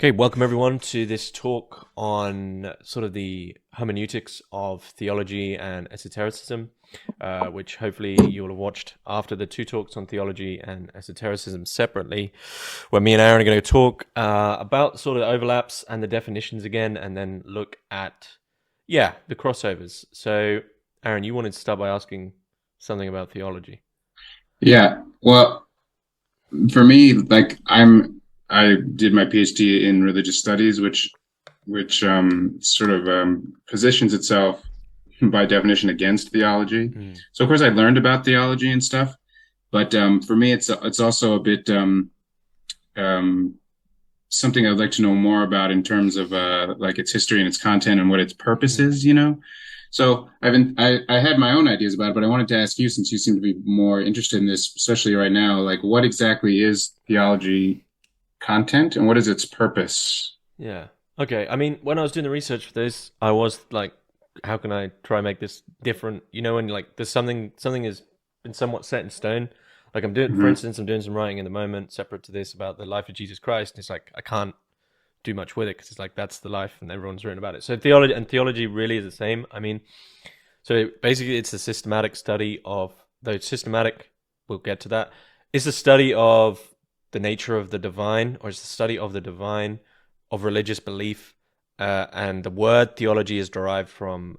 Okay, welcome everyone to this talk on sort of the hermeneutics of theology and esotericism, which hopefully you'll have watched after the two talks on theology and esotericism separately, where me and Aaron are going to talk about sort of overlaps and the definitions again, and then look at, the crossovers. So, Aaron, you wanted to start by asking something about theology. Yeah, well, for me, I did my PhD in religious studies, which sort of positions itself by definition against theology. So of course I learned about theology and stuff, but for me it's also a bit something I'd like to know more about in terms of like its history and its content and what its purpose is, you know. So I had my own ideas about it, but I wanted to ask you, since you seem to be more interested in this, especially right now, like what exactly is theology content and what is its purpose? Yeah. Okay. I mean, when I was doing the research for this, I was like, how can I try and make this different? You know, and like there's something has been somewhat set in stone. Like I'm doing, for Hmm. instance, I'm doing some writing in the moment separate to this about the life of Jesus Christ. And it's like I can't do much with it because it's like that's the life and everyone's written about it. So theology really is the same. I mean, so basically it's a systematic study of, though it's systematic, we'll get to that. It's a study of the nature of the divine, or it's the study of the divine, of religious belief. And the word theology is derived from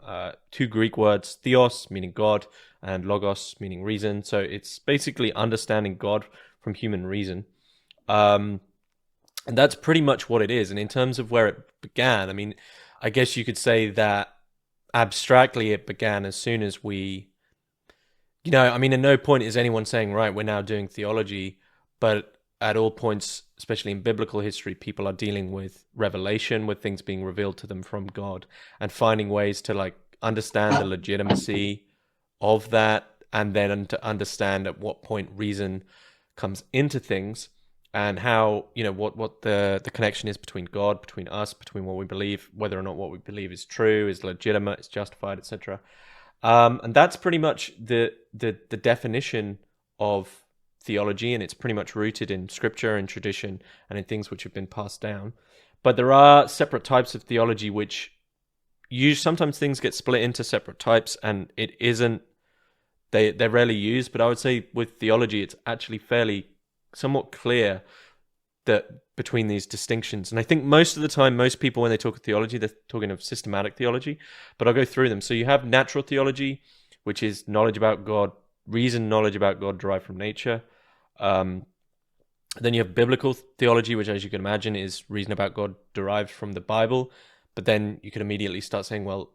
two Greek words, theos, meaning God, and logos, meaning reason. So it's basically understanding God from human reason. And that's pretty much what it is. And in terms of where it began, I mean, I guess you could say that abstractly it began as soon as I mean, at no point is anyone saying, right, we're now doing theology, but at all points, especially in biblical history, people are dealing with revelation, with things being revealed to them from God, and finding ways to like understand the legitimacy of that, and then to understand at what point reason comes into things, and how, what the connection is between God, between us, between what we believe, whether or not what we believe is true, is legitimate, is justified, etc. And that's pretty much the definition of theology, and it's pretty much rooted in scripture and tradition and in things which have been passed down. But there are separate types of theology which sometimes things get split into separate types, and it isn't they're rarely used. But I would say with theology, it's actually fairly somewhat clear that between these distinctions. And I think most of the time, most people, when they talk of theology, they're talking of systematic theology, but I'll go through them. So you have natural theology, which is knowledge about God, reason knowledge about God derived from nature. Then you have biblical theology, which, as you can imagine, is reason about God derived from the Bible. But then you could immediately start saying, well,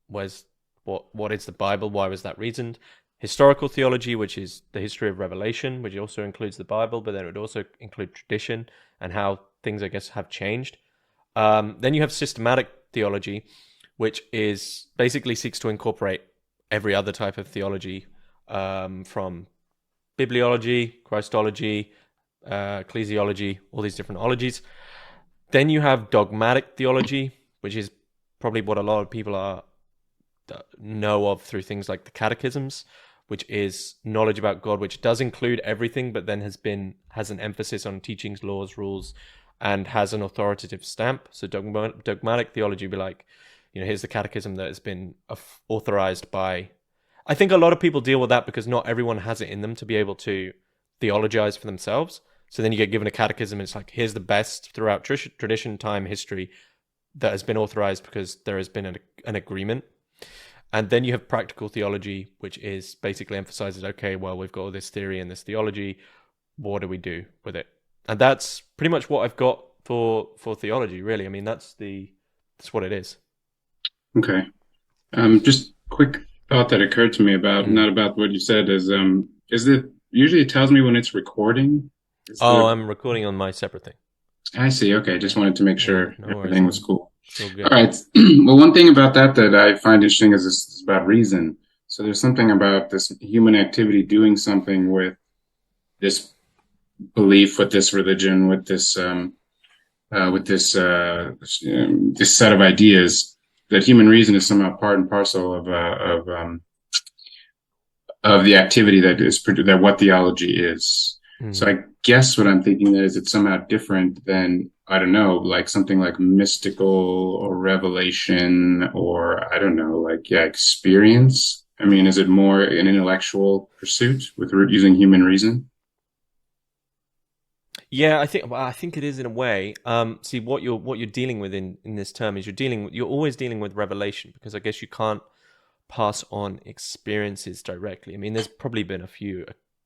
what is the Bible? Why was that reasoned? Historical theology, which is the history of revelation, which also includes the Bible, but then it would also include tradition and how things, I guess, have changed. Then you have systematic theology, which is basically seeks to incorporate every other type of theology, from bibliology, Christology, ecclesiology, all these different ologies. Then you have dogmatic theology, which is probably what a lot of people know of through things like the catechisms, which is knowledge about God, which does include everything, but then has an emphasis on teachings, laws, rules, and has an authoritative stamp. So dogmatic theology would be like, here's the catechism that has been authorized by. I think a lot of people deal with that because not everyone has it in them to be able to theologize for themselves. So then you get given a catechism, and it's like, here's the best throughout tradition, time, history that has been authorized because there has been an agreement. And then you have practical theology, which is basically emphasizes, okay, well, we've got all this theory and this theology. What do we do with it? And that's pretty much what I've got for theology, really. I mean, that's what it is. Okay. Just quick thought that occurred to me about, Mm. not about what you said, is it usually it tells me when it's recording? Is Oh, the I'm recording on my separate thing. I see. Okay, just wanted to make Yeah, sure no worries, everything was man. cool. It's all All good. right. Well, one thing about that I find interesting is this is about reason. So there's something about this human activity doing something with this belief, with this religion, with this set of ideas, that human reason is somehow part and parcel of the activity that what theology is. So Mm. I guess what I'm thinking there is it's somehow different than I don't know, like something like mystical or revelation or I don't know, like, yeah, experience? I mean, is it more an intellectual pursuit with using human reason? Yeah, I think it is in a way. See, what you're dealing with in this term is you're always dealing with revelation, because I guess you can't pass on experiences directly. I mean, there's probably been a few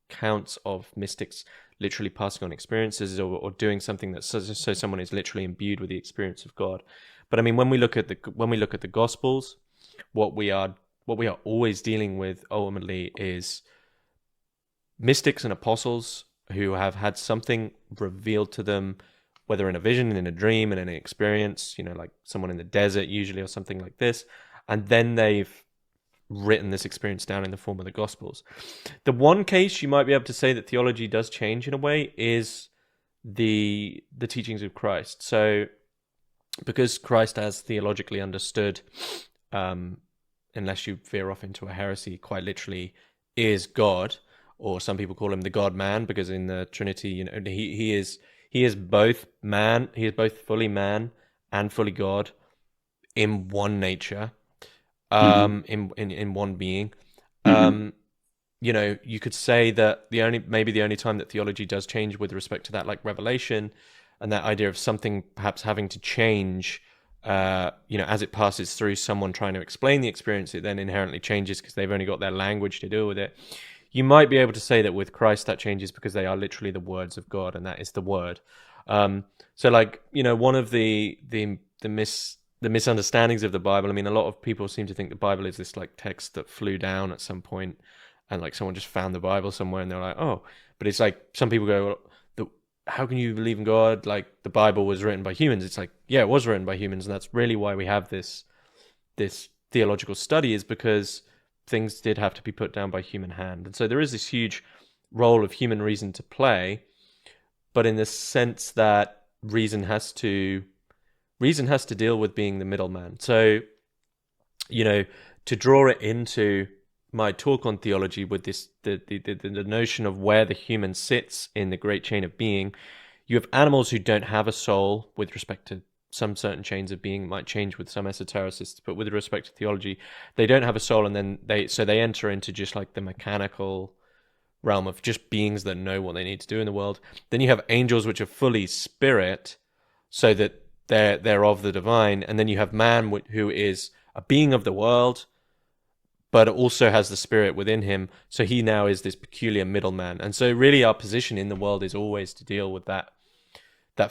accounts of mystics literally passing on experiences, or doing something that so someone is literally imbued with the experience of God. But I mean, when we look at the Gospels, what we are always dealing with ultimately is mystics and apostles who have had something revealed to them, whether in a vision, in a dream, in an experience, like someone in the desert usually, or something like this, and then they've written this experience down in the form of the Gospels. The one case you might be able to say that theology does change in a way is the teachings of Christ. So because Christ, as theologically understood, unless you veer off into a heresy, quite literally is God, or some people call him the God Man, because in the Trinity, he is both man, he is both fully man and fully God in one nature, Hmm. in one being. Hmm. You could say that maybe the only time that theology does change with respect to that, like revelation, and that idea of something perhaps having to change, as it passes through someone trying to explain the experience, it then inherently changes because they've only got their language to deal with it. You might be able to say that with Christ that changes because they are literally the words of God, and that is the word. So, like, one of the misunderstandings of the Bible. I mean, a lot of people seem to think the Bible is this like text that flew down at some point, and like someone just found the Bible somewhere, and they're like, oh. But it's like some people go, well, how can you believe in God? Like, the Bible was written by humans. It's like, yeah, it was written by humans, and that's really why we have this theological study, is because things did have to be put down by human hand. And so there is this huge role of human reason to play, but in the sense that reason has to deal with being the middleman. So, to draw it into my talk on theology with this the notion of where the human sits in the great chain of being, you have animals who don't have a soul with respect to some certain chains of being. It might change with some esotericists, but with respect to theology, they don't have a soul, and then they enter into just like the mechanical realm of just beings that know what they need to do in the world. Then you have angels, which are fully spirit, so that they're of the divine, and then you have man, who is a being of the world, but also has the spirit within him. So he now is this peculiar middleman. And so really our position in the world is always to deal with that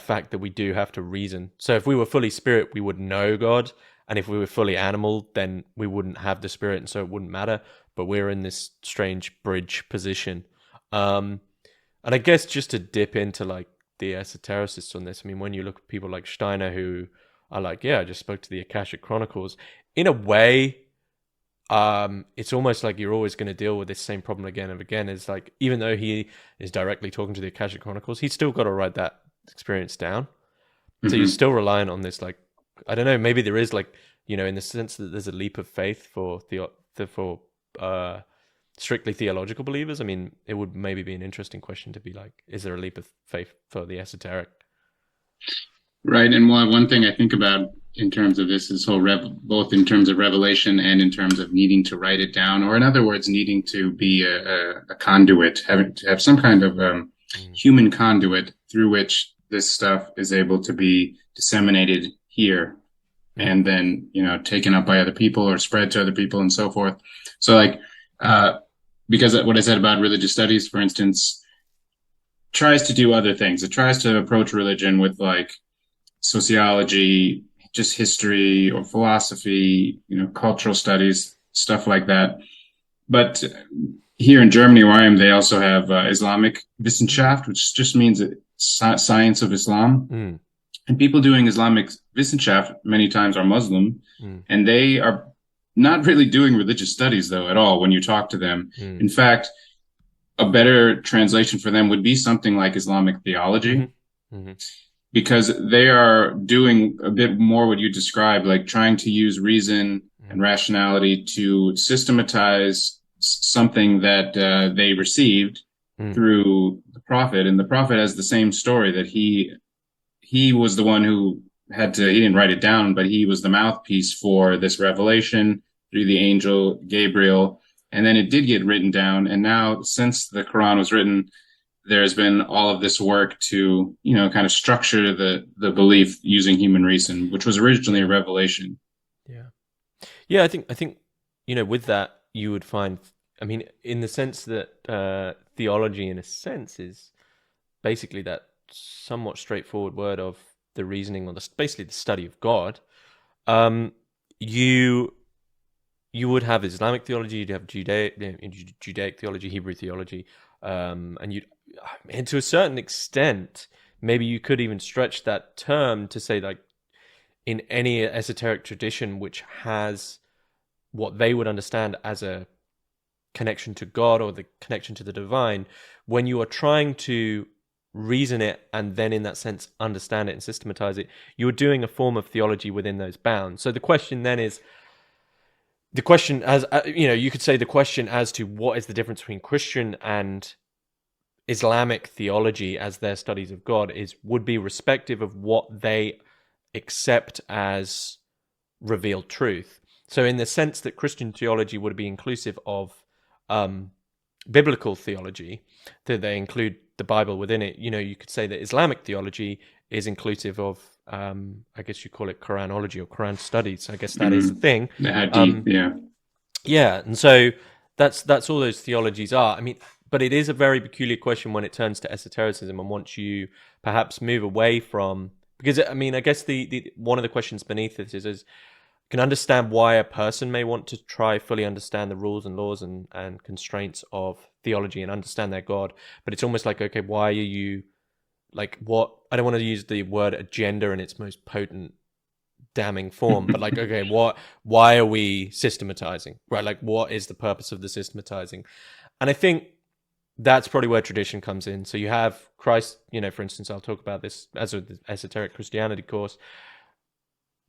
fact that we do have to reason. So if we were fully spirit, we would know God. And if we were fully animal, then we wouldn't have the spirit, and so it wouldn't matter. But we're in this strange bridge position. And I guess just to dip into like the esotericists on this, I mean, when you look at people like Steiner, who are like, yeah, I just spoke to the Akashic Chronicles, in a way, it's almost like you're always going to deal with this same problem again and again. It's like, even though he is directly talking to the Akashic Chronicles, he's still got to write that experience down. So you're Hmm. still reliant on this, like, I don't know, maybe there is like, in the sense that there's a leap of faith for uh, strictly theological believers. I mean, it would maybe be an interesting question to be like, is there a leap of faith for the esoteric? Right. And one thing I think about in terms of this whole both in terms of revelation and in terms of needing to write it down, or in other words, needing to be a conduit, having to have some kind of Mm. human conduit through which this stuff is able to be disseminated here Mm. and then, taken up by other people or spread to other people and so forth. So like, because what I said about religious studies, for instance, tries to do other things. It tries to approach religion with like sociology, just history or philosophy, cultural studies, stuff like that. But here in Germany, where I am, they also have Islamic Wissenschaft, which just means science of Islam. Mm. And people doing Islamic Wissenschaft many times are Muslim, Mm. and they are not really doing religious studies, though, at all when you talk to them. Mm. In fact, a better translation for them would be something like Islamic theology, Mm-hmm. Mm-hmm. because they are doing a bit more what you described, like trying to use reason and rationality to systematize something that they received Mm. through the prophet. And the prophet has the same story, that he he was the one who he didn't write it down, but he was the mouthpiece for this revelation through the angel Gabriel. And then it did get written down. And now, since the Quran was written, there's been all of this work to, kind of structure the belief using human reason, which was originally a revelation. Yeah. Yeah, I think, with that, you would find, I mean, in the sense that theology, in a sense, is basically that somewhat straightforward word of the reasoning, or basically the study of God. You would have Islamic theology, you'd have Judaic theology, Hebrew theology, and to a certain extent, maybe you could even stretch that term to say, like, in any esoteric tradition which has what they would understand as a connection to God or the connection to the divine, when you are trying to reason it and then in that sense understand it and systematize it, you're doing a form of theology within those bounds. So the question then is, you could say the question as to what is the difference between Christian and Islamic theology as their studies of God would be respective of what they accept as revealed truth. So in the sense that Christian theology would be inclusive of biblical theology, that they include the Bible within it, you could say that Islamic theology is inclusive of, I guess you call it Quranology or Quran studies. I guess that is the thing. The Hadith, yeah. Yeah, and so that's all those theologies are. I mean, but it is a very peculiar question when it turns to esotericism, and once you perhaps move away from, because I mean, I guess the one of the questions beneath this is can understand why a person may want to try fully understand the rules and laws and constraints of theology and understand their God, but it's almost like, okay, why are you, like, what, I don't want to use the word agenda in its most potent damning form, but like, okay, why are we systematizing, right? Like, what is the purpose of the systematizing? And I think that's probably where tradition comes in. So you have Christ, for instance, I'll talk about this as the Esoteric Christianity course.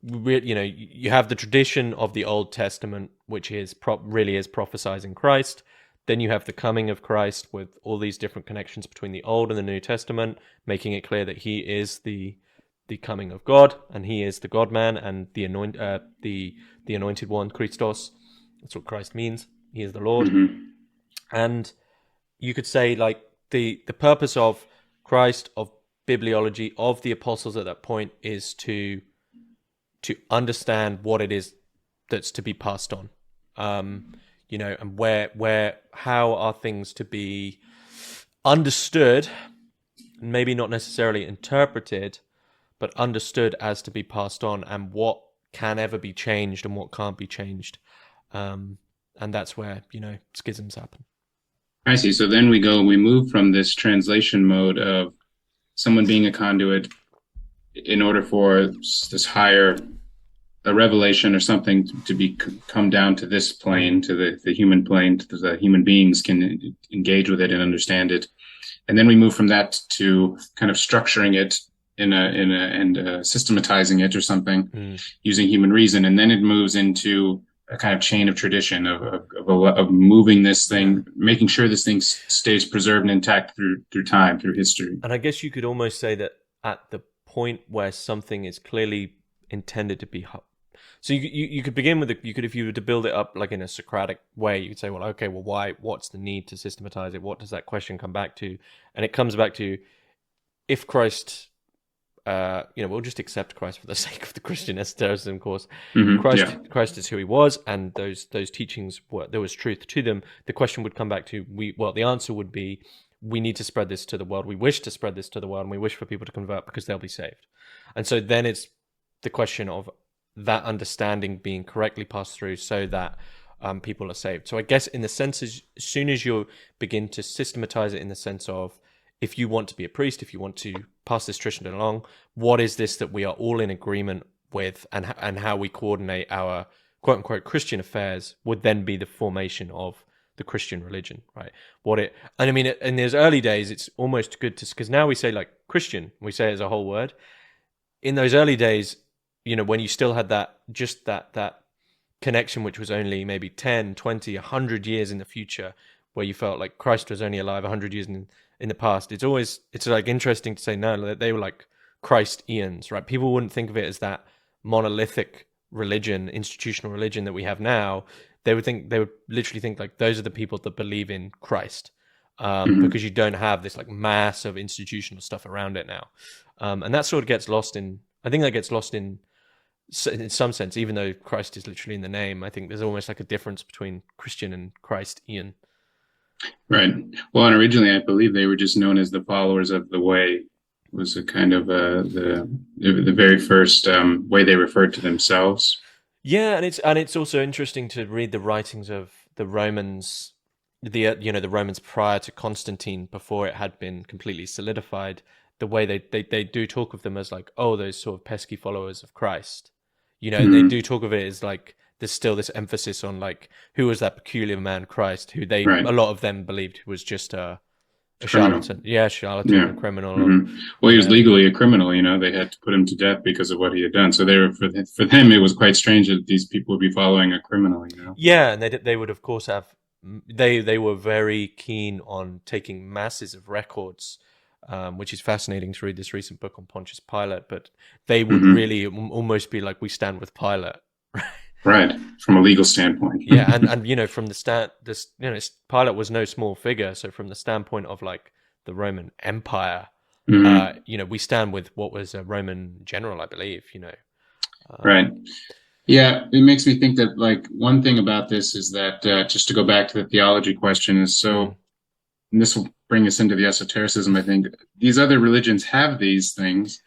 You have the tradition of the Old Testament, which is really is prophesizing Christ. Then you have the coming of Christ with all these different connections between the Old and the New Testament, making it clear that he is the coming of God, and he is the God-man and the anointed one, Christos. That's what Christ means. He is the Lord. Mm-hmm. And you could say, like, the purpose of Christ, of bibliology, of the apostles at that point is to understand what it is that's to be passed on, and how are things to be understood, maybe not necessarily interpreted, but understood as to be passed on, and what can ever be changed and what can't be changed. And that's where, schisms happen. I see. So then we move from this translation mode of someone being a conduit in order for this higher, a revelation or something to come down to this plane, to the human plane, to the human beings can engage with it and understand it. And then we move from that to kind of structuring it and systematizing it or something using human reason. And then it moves into a kind of chain of tradition of moving this thing, making sure this thing stays preserved and intact through time, through history. And I guess you could almost say that at the point where something is clearly intended to be, so you could begin with if you were to build it up like in a Socratic way, you could say, well, okay, well, what's the need to systematize it? What does that question come back to? And it comes back to, if Christ, we'll just accept Christ for the sake of the Christian esotericism course. Mm-hmm. Christ is who he was, and those teachings there was truth to them. The question would come back to the answer would be, we need to spread this to the world. We wish to spread this to the world, and we wish for people to convert because they'll be saved. And so then it's the question of that understanding being correctly passed through so that people are saved. So I guess in the sense, as soon as you begin to systematize it in the sense of, if you want to be a priest, if you want to pass this tradition along, what is this that we are all in agreement with, and how we coordinate our quote unquote Christian affairs would then be the formation of the Christian religion, right? And I mean, in those early days, it's almost good to, because now we say like Christian, we say it as a whole word. In those early days, when you still had that connection, which was only maybe 10, 20, 100 years in the future, where you felt like Christ was only alive 100 years in the past. It's like interesting to say, no, they were like Christians, right? People wouldn't think of it as that monolithic religion, institutional religion that we have now. They would literally think like those are the people that believe in Christ, because you don't have this like mass of institutional stuff around it now, and that sort of gets lost in. I think that gets lost in some sense, even though Christ is literally in the name. I think there's almost like a difference between Christian and Christian. Right. Well, and originally I believe they were just known as the followers of the way. Was a kind of the very first way they referred to themselves. Yeah, and it's also interesting to read the writings of the Romans, the Romans prior to Constantine, before it had been completely solidified. The way they do talk of them as like, oh, those sort of pesky followers of Christ, and they do talk of it as like there's still this emphasis on like who was that peculiar man Christ, who a lot of them believed was just a charlatan. Yeah, charlatan, a criminal. Well, he was legally a criminal, They had to put him to death because of what he had done. So for them, it was quite strange that these people would be following a criminal, Yeah, and they would, of course, have... They were very keen on taking masses of records, which is fascinating to read this recent book on Pontius Pilate, but they would really almost be like, we stand with Pilate. Right, from a legal standpoint. Yeah, and from the Pilate was no small figure. So from the standpoint of like the Roman Empire, we stand with what was a Roman general, I believe. Right. Yeah, it makes me think that like one thing about this is that just to go back to the theology question is so, and this will bring us into the esotericism. I think these other religions have these things.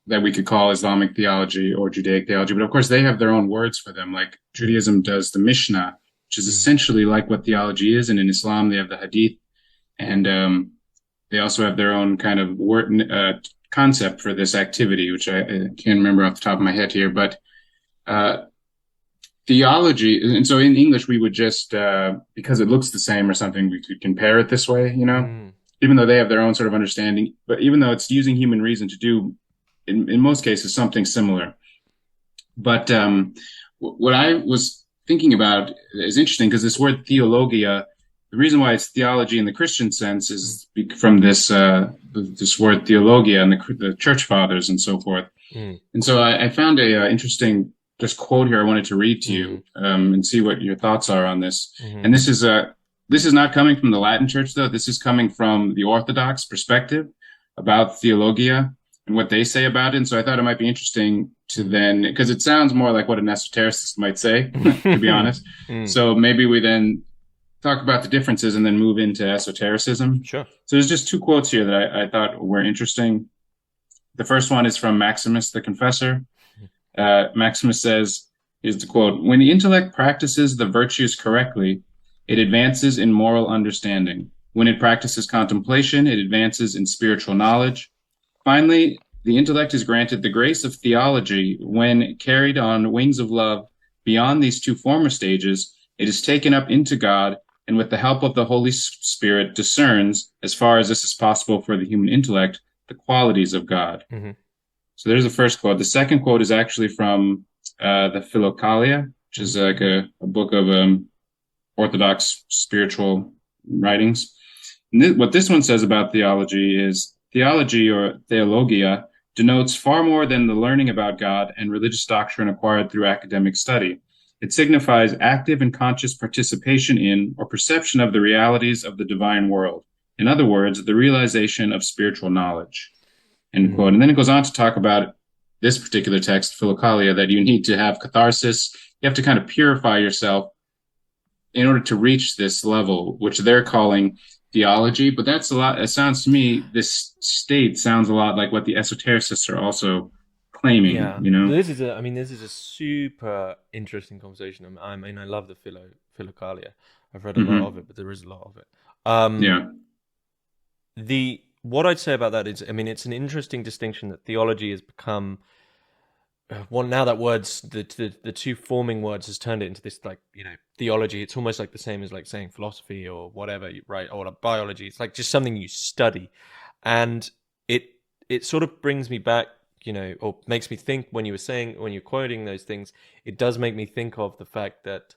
That we could call Islamic theology or Judaic theology. But of course, they have their own words for them. Like Judaism does the Mishnah, which is essentially like what theology is. And in Islam, they have the Hadith. And they also have their own kind of concept for this activity, which I can't remember off the top of my head here. But theology, and so in English, we would just, because it looks the same or something, we could compare it this way, even though they have their own sort of understanding. But even though it's using human reason to do, in most cases, something similar. But what I was thinking about is interesting because this word theologia, the reason why it's theology in the Christian sense is from this word theologia and the church fathers and so forth. And so I found a interesting just quote here I wanted to read to you and see what your thoughts are on this. And this is not coming from the Latin church, though. This is coming from the Orthodox perspective about theologia and what they say about it. And so I thought it might be interesting to then, because it sounds more like what an esotericist might say, to be honest. So maybe we then talk about the differences and then move into esotericism. Sure. So there's just two quotes here that I thought were interesting. The first one is from Maximus the Confessor. Maximus says, here's the quote, "When the intellect practices the virtues correctly, it advances in moral understanding. When it practices contemplation, it advances in spiritual knowledge. Finally, the intellect is granted the grace of theology. When carried on wings of love beyond these two former stages, it is taken up into God, and with the help of the Holy Spirit discerns, as far as this is possible for the human intellect, the qualities of God." So there's the first quote. The second quote is actually from the Philokalia, which is like a book of Orthodox spiritual writings. And what this one says about theology is, theology, or theologia, denotes far more than the learning about God and religious doctrine acquired through academic study. It signifies active and conscious participation in or perception of the realities of the divine world. In other words, the realization of spiritual knowledge. End quote. And then it goes on to talk about this particular text, Philokalia, that you need to have catharsis. You have to kind of purify yourself in order to reach this level, which they're calling theology. But that's a lot. It sounds to me, this state sounds a lot like what the esotericists are also claiming. Yeah. This is a super interesting conversation. I mean, I love the Philokalia. I've read a lot of it, but there is a lot of it. What I'd say about that is, I mean, it's an interesting distinction that theology has become. Well, now that the two forming words has turned it into this, like, theology. It's almost like the same as like saying philosophy or whatever, right? Or like biology. It's like just something you study, and it sort of brings me back, or makes me think when you're quoting those things, it does make me think of the fact that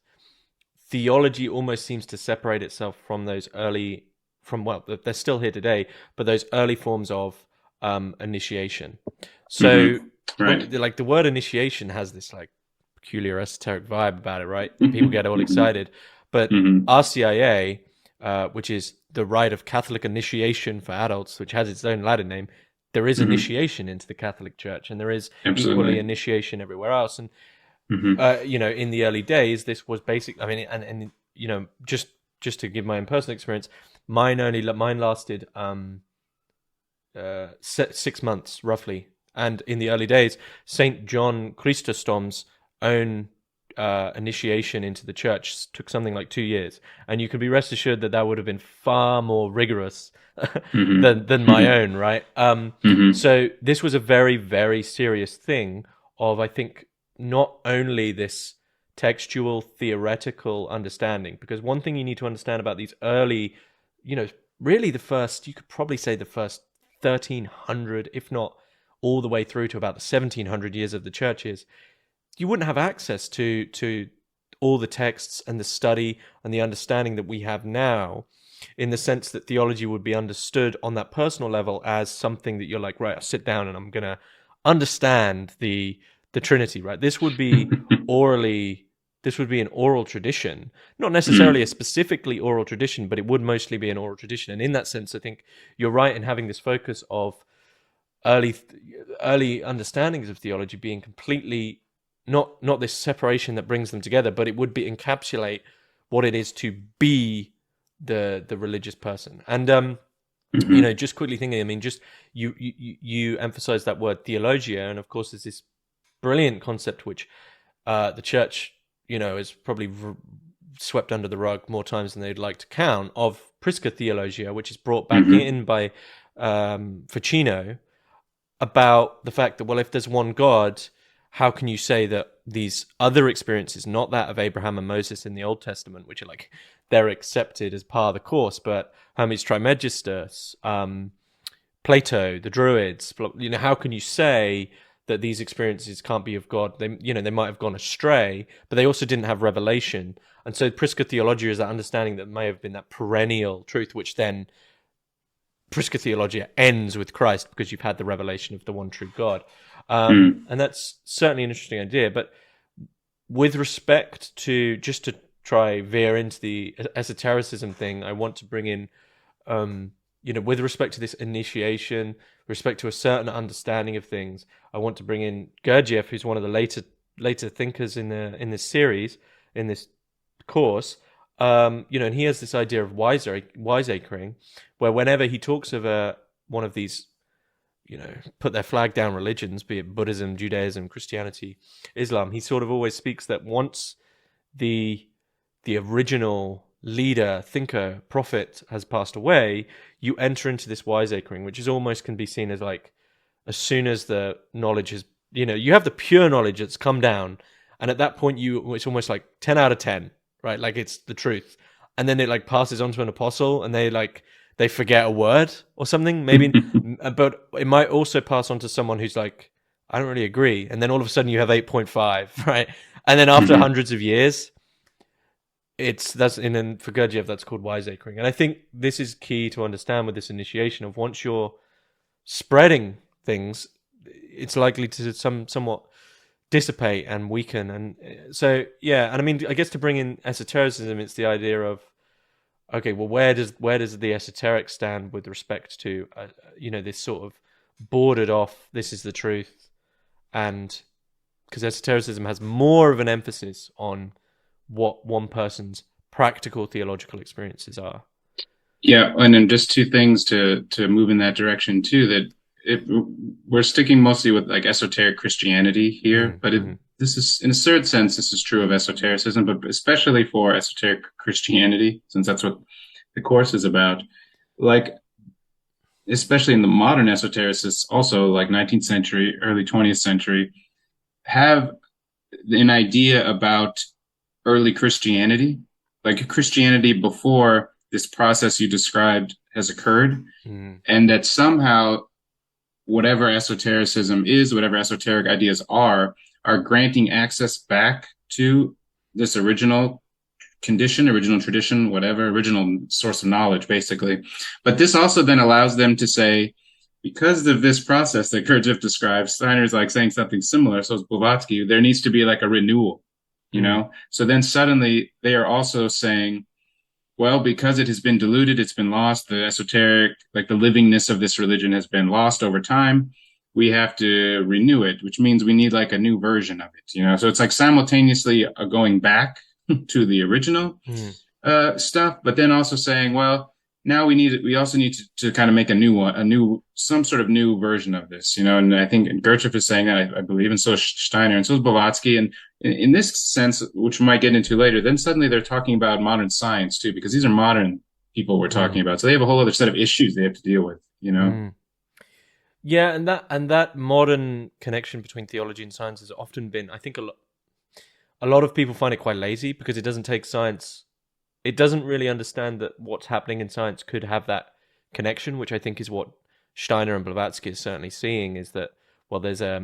theology almost seems to separate itself from those they're still here today, but those early forms of initiation. So, Right. like the word initiation has this like peculiar esoteric vibe about it, right? People get all excited, but RCIA, which is the Rite of Catholic Initiation for Adults, which has its own Latin name, there is initiation into the Catholic Church, and there is equally initiation everywhere else. And you know, in the early days, this was basic. I mean, and you know, just to give my own personal experience, mine lasted 6 months roughly. And in the early days, Saint John Chrysostom's own initiation into the church took something like 2 years, and you can be rest assured that would have been far more rigorous than my own, right? So this was a very, very serious thing of, I think, not only this textual theoretical understanding, because one thing you need to understand about these early, you know, really the first, you could probably say the first 1300, if not all the way through to about the 1700 years of the church, is you wouldn't have access to all the texts and the study and the understanding that we have now, in the sense that theology would be understood on that personal level as something that you're like, right, I'll sit down and I'm going to understand the Trinity, right? This would be an oral tradition, not necessarily a specifically oral tradition, but it would mostly be an oral tradition. And in that sense, I think you're right in having this focus of early understandings of theology being completely not this separation that brings them together, but it would be encapsulate what it is to be the religious person. And you know, just quickly thinking, I mean, just you emphasize that word theologia, and of course there's this brilliant concept which the church, you know, is probably swept under the rug more times than they'd like to count, of Prisca theologia, which is brought back in by Ficino, about the fact that, well, if there's one God, how can you say that these other experiences, not that of Abraham and Moses in the Old Testament, which are like, they're accepted as part of the course, but Hermes Trismegistus, Plato, the Druids, you know, how can you say that these experiences can't be of God? They, you know, they might have gone astray, but they also didn't have revelation. And so Prisca theologia is that understanding that may have been that perennial truth, which then Prisca theologia ends with Christ, because you've had the revelation of the one true God. And that's certainly an interesting idea. But with respect to, just to try veer into the esotericism thing, I want to bring in, you know, with respect to this initiation, respect to a certain understanding of things, I want to bring in Gurdjieff, who's one of the later thinkers in this series, in this course. You know, and he has this idea of wiseacring, where whenever he talks of one of these, you know, put their flag down religions, be it Buddhism, Judaism, Christianity, Islam, he sort of always speaks that once the original leader, thinker, prophet has passed away, you enter into this wiseacring, which is almost can be seen as like, as soon as the knowledge is, you know, you have the pure knowledge that's come down, and at that point it's almost like 10 out of 10, right? Like, it's the truth. And then it like passes on to an apostle, and they forget a word or something, maybe, but it might also pass on to someone who's like, I don't really agree. And then all of a sudden you have 8.5, right? And then after hundreds of years, for Gurdjieff, that's called wiseacring. And I think this is key to understand with this initiation of, once you're spreading things, it's likely to somewhat dissipate and weaken. And so, yeah. And I mean, I guess to bring in esotericism, it's the idea of, okay, well, where does the esoteric stand with respect to, you know, this sort of bordered off, this is the truth, and because esotericism has more of an emphasis on what one person's practical theological experiences are. Yeah, and then just two things to move in that direction too. That we're sticking mostly with like esoteric Christianity here, but this is, in a certain sense, this is true of esotericism, but especially for esoteric Christianity, since that's what the course is about. Like, especially in the modern esotericists, also like 19th century, early 20th century, have an idea about early Christianity, like Christianity before this process you described has occurred, and that somehow whatever esotericism is, whatever esoteric ideas are granting access back to this original condition, original tradition, whatever, original source of knowledge, basically. But this also then allows them to say, because of this process that Gurdjieff describes, Steiner's like saying something similar. So is Blavatsky. There needs to be like a renewal, you know? So then suddenly they are also saying, well, because it has been diluted, it's been lost, the esoteric, like the livingness of this religion has been lost over time. We have to renew it, which means we need like a new version of it, you know? So it's like simultaneously going back to the original stuff, but then also saying, well, now we also need to kind of make a new one, some sort of new version of this, you know. And I think Gurdjieff is saying that, I believe, and so is Steiner, and so is Blavatsky. And in this sense, which we might get into later, then suddenly they're talking about modern science too, because these are modern people we're talking about. So they have a whole other set of issues they have to deal with, you know. Yeah, and that modern connection between theology and science has often been, I think, a lot of people find it quite lazy because it doesn't take science. It doesn't really understand that what's happening in science could have that connection, which I think is what Steiner and Blavatsky is certainly seeing, is that, well, there's that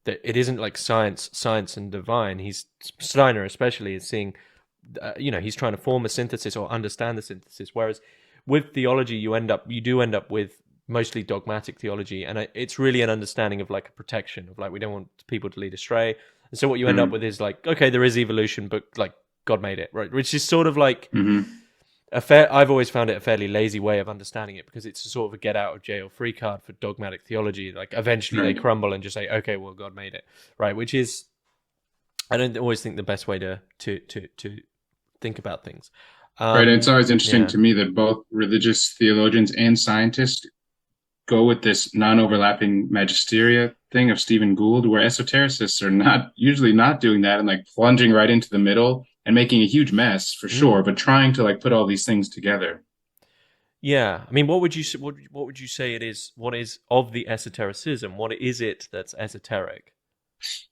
it isn't like science and divine. Steiner especially is seeing, he's trying to form a synthesis or understand the synthesis. Whereas with theology, you do end up with mostly dogmatic theology, and it's really an understanding of like a protection of like we don't want people to lead astray. And so what you end up with is like, okay, there is evolution, but like God made it, right? Which is sort of like I've always found it a fairly lazy way of understanding it, because it's a sort of a get out of jail free card for dogmatic theology. Like eventually they crumble and just say, okay, well, God made it, right? Which is, I don't always think the best way to think about things. Right. And it's always interesting to me that both religious theologians and scientists go with this non-overlapping magisteria thing of Stephen Gould, where esotericists are usually not doing that and like plunging right into the middle and making a huge mess for sure, but trying to like put all these things together. Yeah, I mean, what would you say it is? What is of the esotericism? What is it that's esoteric?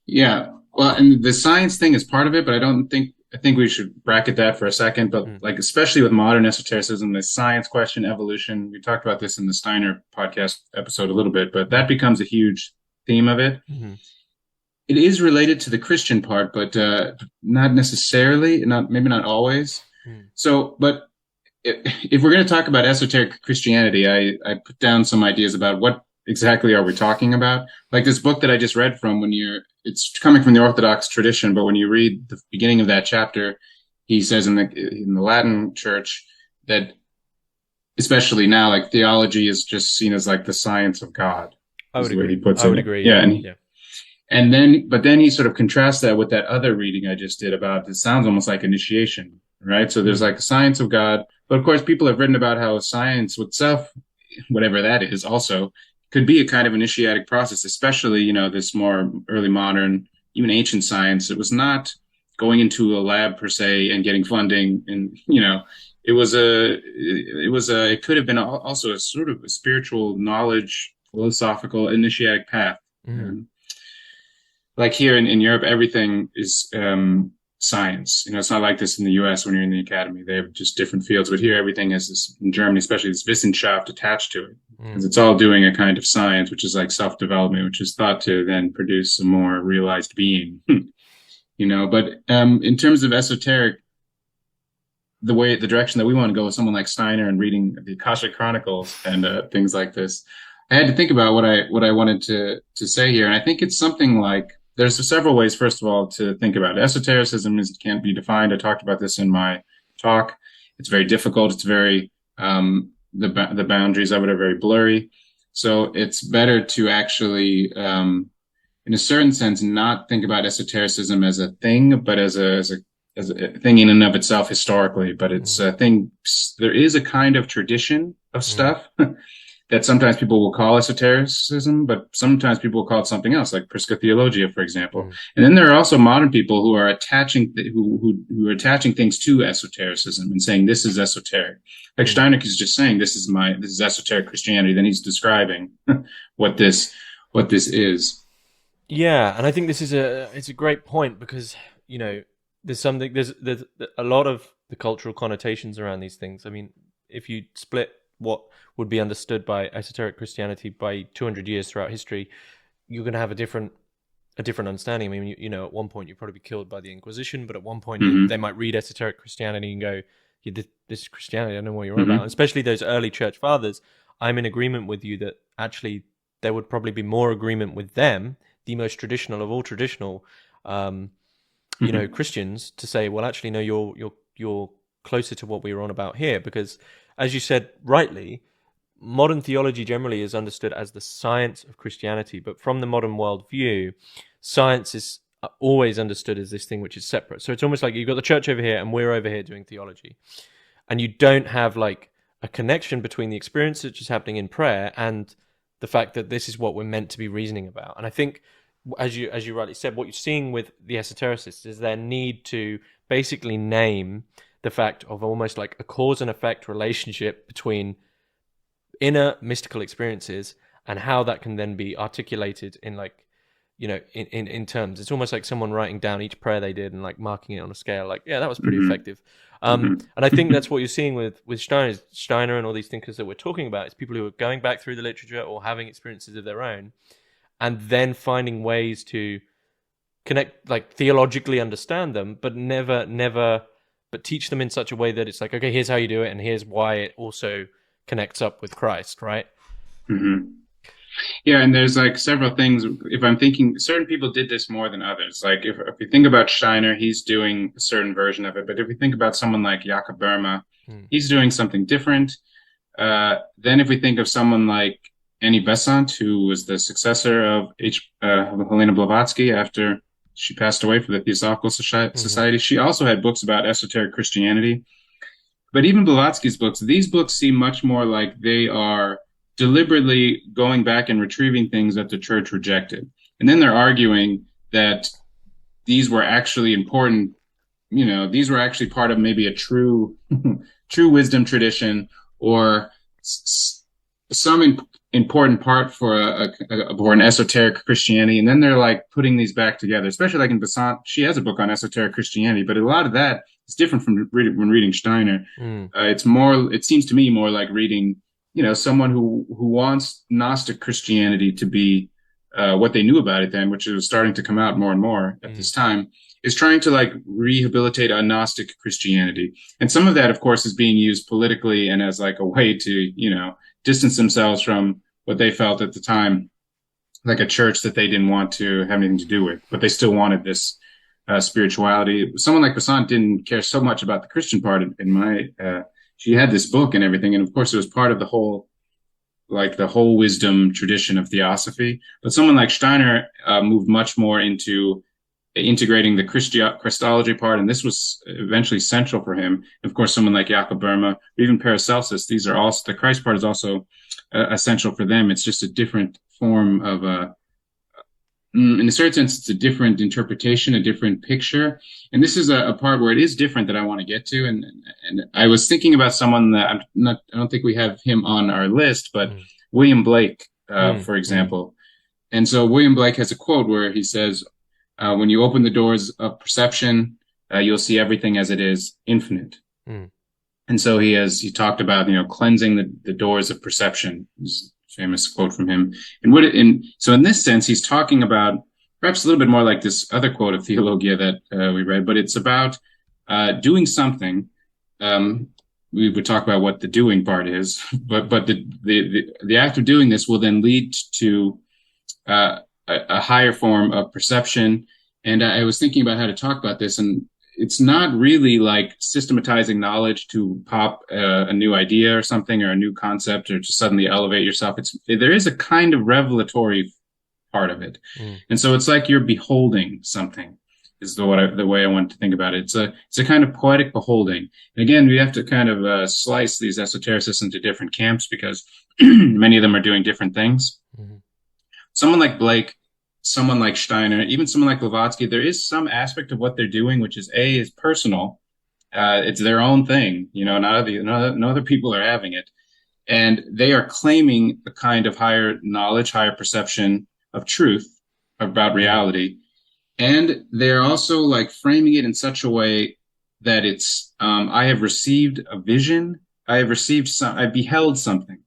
Yeah, well, and the science thing is part of it, but I think we should bracket that for a second. But like, especially with modern esotericism, the science question, evolution. We talked about this in the Steiner podcast episode a little bit, but that becomes a huge theme of it. It is related to the Christian part, but not necessarily, maybe not always. So, but if we're going to talk about esoteric Christianity, I put down some ideas about what exactly are we talking about. Like this book that I just read from, it's coming from the Orthodox tradition, but when you read the beginning of that chapter, he says in the Latin Church that, especially now, like theology is just seen as like the science of God. I would agree. Yeah. But then he sort of contrasts that with that other reading I just did about, it sounds almost like initiation, right? So there's like a science of God, but of course people have written about how science itself, whatever that is, also could be a kind of initiatic process, especially, this more early modern, even ancient science. It was not going into a lab per se and getting funding, and, it could have been also a sort of a spiritual knowledge, philosophical, initiatic path. Like here in Europe, everything is science. It's not like this in the US when you're in the academy. They have just different fields. But here, everything has this, in Germany, especially this Wissenschaft attached to it. Because it's all doing a kind of science, which is like self-development, which is thought to then produce a more realized being. But in terms of esoteric, the direction that we want to go with someone like Steiner and reading the Akashic Chronicles and things like this, I had to think about what I wanted to say here. And I think it's something like, there's several ways, first of all, to think about it. Esotericism can't be defined. I talked about this in my talk. It's very difficult. It's very, the boundaries of it are very blurry. So it's better to actually, in a certain sense, not think about esotericism as a thing, but as a thing in and of itself historically. But it's a thing. There is a kind of tradition of stuff that sometimes people will call esotericism, but sometimes people will call it something else, like Prisca Theologia, for example. And then there are also modern people who are attaching who are attaching things to esotericism and saying this is esoteric. Like Steiner is just saying this is esoteric Christianity. Then he's describing what this is. Yeah, and I think it's a great point, because there's a lot of the cultural connotations around these things. I mean, if you split what would be understood by esoteric Christianity by 200 years throughout history, you're going to have a different understanding. I mean, at one point you'd probably be killed by the Inquisition, but at one point they might read esoteric Christianity and go, yeah, this is Christianity, I don't know what you're on about. And especially those early church fathers, I'm in agreement with you that actually there would probably be more agreement with them, the most traditional of all traditional, Christians, to say, well, actually, no, you're closer to what we were on about here, because, as you said rightly, modern theology generally is understood as the science of Christianity, but from the modern worldview, science is always understood as this thing which is separate. So it's almost like you've got the church over here and we're over here doing theology, and you don't have like a connection between the experience that's just happening in prayer and the fact that this is what we're meant to be reasoning about. And I think, as you rightly said, what you're seeing with the esotericists is their need to basically name the fact of almost like a cause and effect relationship between inner mystical experiences and how that can then be articulated in like, in terms. It's almost like someone writing down each prayer they did and like marking it on a scale, like, yeah, that was pretty effective. And I think that's what you're seeing with Steiner and all these thinkers that we're talking about. It's people who are going back through the literature or having experiences of their own and then finding ways to connect, like theologically understand them, but but teach them in such a way that it's like, okay, here's how you do it, and here's why it also connects up with Christ, right? Yeah, and there's like several things. If I'm thinking, certain people did this more than others. Like if you think about Steiner, he's doing a certain version of it. But if we think about someone like Jakob Bohme, he's doing something different. Then if we think of someone like Annie Besant, who was the successor of Helena Blavatsky after she passed away for the Theosophical Society, she also had books about esoteric Christianity. But even Blavatsky's books, these books seem much more like they are deliberately going back and retrieving things that the church rejected. And then they're arguing that these were actually important, these were actually part of maybe a true wisdom tradition or some important part for an esoteric Christianity. And then they're like putting these back together, especially like in Besant. She has a book on esoteric Christianity, but a lot of that is different from when reading Steiner. It seems to me more like reading, someone who wants Gnostic Christianity to be what they knew about it then, which was starting to come out more and more at this time, is trying to like rehabilitate a Gnostic Christianity. And some of that, of course, is being used politically and as like a way to, distance themselves from what they felt at the time, like a church that they didn't want to have anything to do with, but they still wanted this spirituality. Someone like Besant didn't care so much about the Christian part she had this book and everything. And of course it was part of the whole wisdom tradition of theosophy. But someone like Steiner moved much more into integrating the Christology part. And this was eventually central for him. And of course, someone like Jakob Bohme, or even Paracelsus, these are also, the Christ part is also essential for them. It's just a different form of in a certain sense, it's a different interpretation, a different picture. And this is a part where it is different that I want to get to. And I was thinking about someone that I don't think we have him on our list, but William Blake, for example. And so William Blake has a quote where he says, when you open the doors of perception, you'll see everything as it is, infinite. And so he talked about, cleansing the doors of perception. Famous quote from him. So in this sense, he's talking about perhaps a little bit more like this other quote of Theologia that we read, but it's about doing something. We would talk about what the doing part is, but the act of doing this will then lead to a higher form of perception. And I was thinking about how to talk about this, and it's not really like systematizing knowledge to pop a new idea or something, or a new concept, or to suddenly elevate yourself. There is a kind of revelatory part of it. And so it's like you're beholding something, is the way I want to think about it. It's a kind of poetic beholding. And again, we have to kind of slice these esotericists into different camps, because many of them are doing different things. Someone like Blake, someone like Steiner, even someone like Blavatsky, there is some aspect of what they're doing, which is personal. It's their own thing, no other people are having it. And they are claiming a kind of higher knowledge, higher perception of truth about reality. And they're also like framing it in such a way that it's, I have received a vision. I beheld something.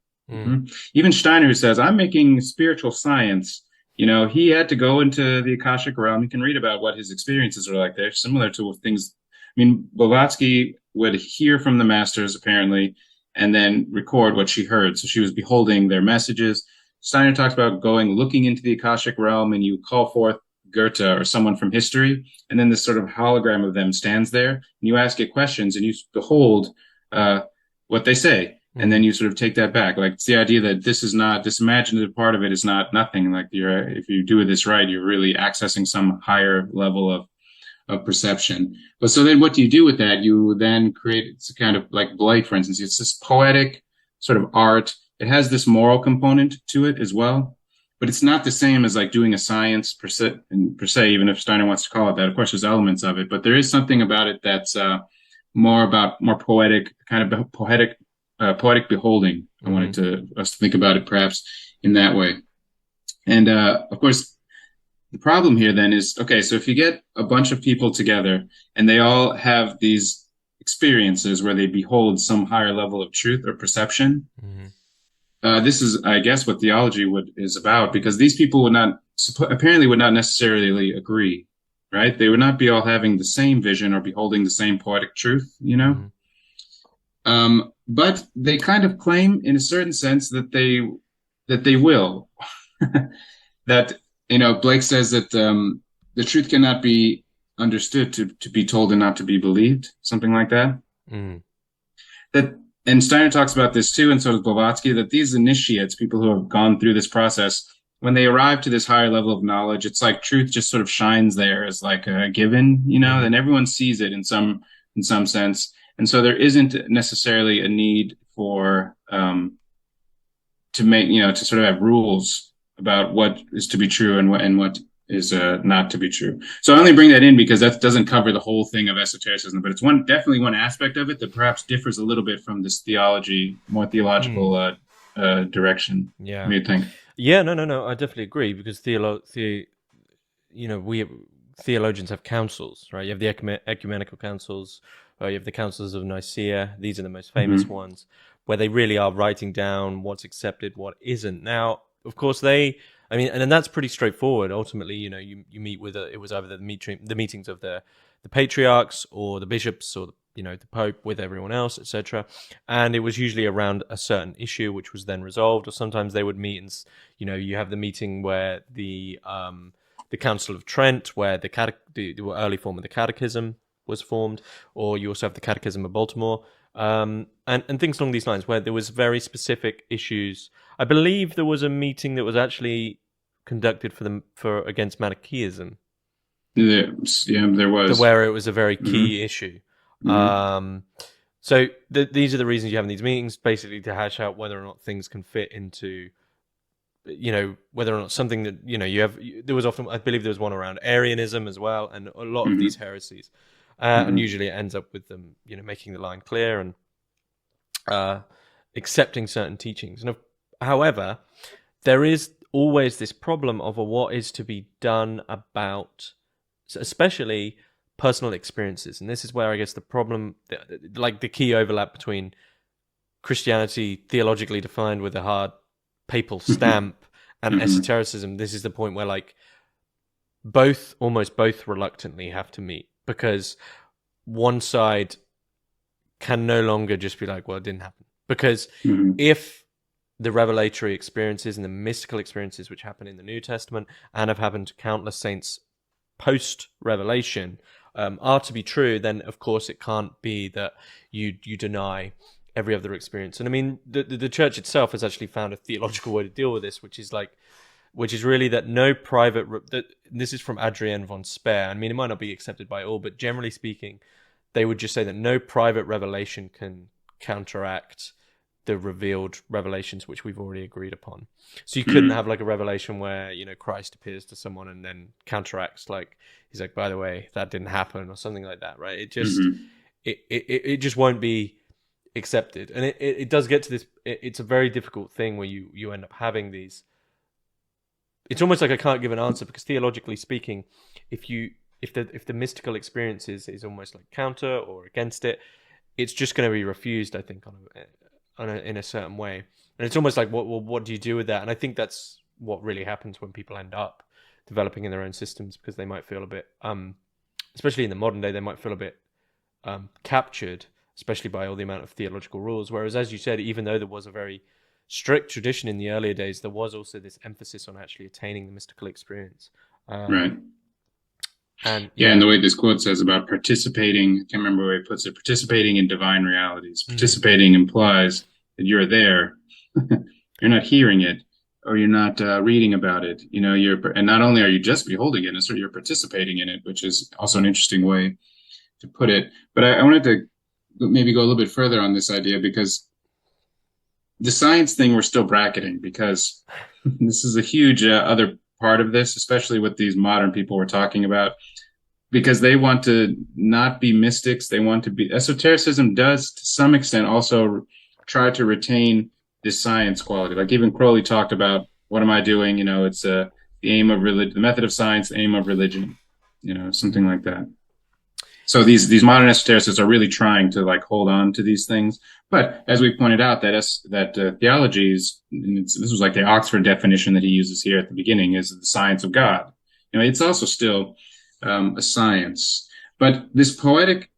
Even Steiner, who says, I'm making spiritual science, he had to go into the Akashic realm. You can read about what his experiences are like. They're similar to things. Blavatsky would hear from the masters, apparently, and then record what she heard. So she was beholding their messages. Steiner talks about looking into the Akashic realm, and you call forth Goethe or someone from history, and then this sort of hologram of them stands there, and you ask it questions, and you behold what they say, and then you sort of take that back. Like, it's the idea that this imaginative part of it is not nothing. Like, if you do this right, you're really accessing some higher level of perception. But so then what do you do with that? You then create, it's a kind of like Blake, for instance, it's this poetic sort of art. It has this moral component to it as well, but it's not the same as like doing a science per se, even if Steiner wants to call it that. Of course, there's elements of it, but there is something about it that's more poetic, kind of poetic beholding. I wanted us to think about it perhaps in that way. And of course, the problem here then is, okay, so if you get a bunch of people together and they all have these experiences where they behold some higher level of truth or perception, this is, I guess, what theology is about, because these people would not necessarily agree, right? They would not be all having the same vision or beholding the same poetic truth, you know? But they kind of claim, in a certain sense, that they will. That, Blake says that the truth cannot be understood to be told and not to be believed, something like that. And Steiner talks about this too, and so does Blavatsky, that these initiates, people who have gone through this process, when they arrive to this higher level of knowledge, it's like truth just sort of shines there as like a given, and everyone sees it in some sense. And so there isn't necessarily a need for to sort of have rules about what is to be true and what is not to be true. So I only bring that in because that doesn't cover the whole thing of esotericism, but it's definitely one aspect of it that perhaps differs a little bit from this more theological direction. Yeah. What do you think? Yeah, no. I definitely agree, because theologians have councils, right? You have the ecumenical councils, you have the councils of Nicaea. These are the most famous ones, where they really are writing down what's accepted, what isn't. Now, of course, and that's pretty straightforward. Ultimately, you meet with it was either the meetings of the patriarchs or the bishops or the Pope with everyone else, etc. And it was usually around a certain issue, which was then resolved. Or sometimes they would meet, and you have the meeting where the Council of Trent, where the early form of the Catechism was formed, or you also have the Catechism of Baltimore, and things along these lines, where there was very specific issues. I believe there was a meeting that was actually conducted against Manichaeism. There was, where it was a very key issue. So these are the reasons you have in these meetings, basically to hash out whether or not things can fit into, whether or not something that you have. There was often, I believe, there was one around Arianism as well, and a lot of these heresies. And usually it ends up with them, making the line clear and accepting certain teachings. And however, there is always this problem of what is to be done about, especially personal experiences. And this is where I guess the problem, like the key overlap between Christianity theologically defined with a hard papal stamp and esotericism. This is the point where almost both reluctantly have to meet, because one side can no longer just be like, well, it didn't happen. Because if the revelatory experiences and the mystical experiences which happen in the New Testament and have happened to countless saints post-revelation are to be true, then of course it can't be that you deny every other experience. And I mean, the church itself has actually found a theological way to deal with this, which is really that no private. This is from Adrienne von Speer. I mean, it might not be accepted by all, but generally speaking, they would just say that no private revelation can counteract the revealed revelations which we've already agreed upon. So you couldn't have like a revelation where Christ appears to someone and then counteracts, like he's like, by the way, that didn't happen, or something like that, right? It just it just won't be accepted. And it does get to this. It's a very difficult thing where you end up having these. It's almost like I can't give an answer, because theologically speaking, if the mystical experience is almost like counter or against it, it's just going to be refused, I think, in a certain way. And it's almost like, what do you do with that? And I think that's what really happens when people end up developing in their own systems, because they might feel a bit, especially in the modern day, they might feel a bit captured, especially by all the amount of theological rules. Whereas, as you said, even though there was a very strict tradition in the earlier days, there was also this emphasis on actually attaining the mystical experience. Right. And and the way this quote says about participating, I can't remember where he puts it, participating in divine realities. Participating implies that you're there. You're not hearing it, or you're not reading about it. And not only are you just beholding it, you're participating in it, which is also an interesting way to put it. But I wanted to maybe go a little bit further on this idea, because the science thing we're still bracketing, because this is a huge other part of this, especially with these modern people we're talking about, because they want to not be mystics. They want to be. Esotericism does, to some extent, also try to retain this science quality. Like even Crowley talked about, what am I doing? It's the aim of religion, the method of science, the aim of religion, something like that. So these modern esotericists are really trying to hold on to these things. But as we pointed out, that theology is, this was like the Oxford definition that he uses here at the beginning, is the science of God. It's also still a science. But this poetic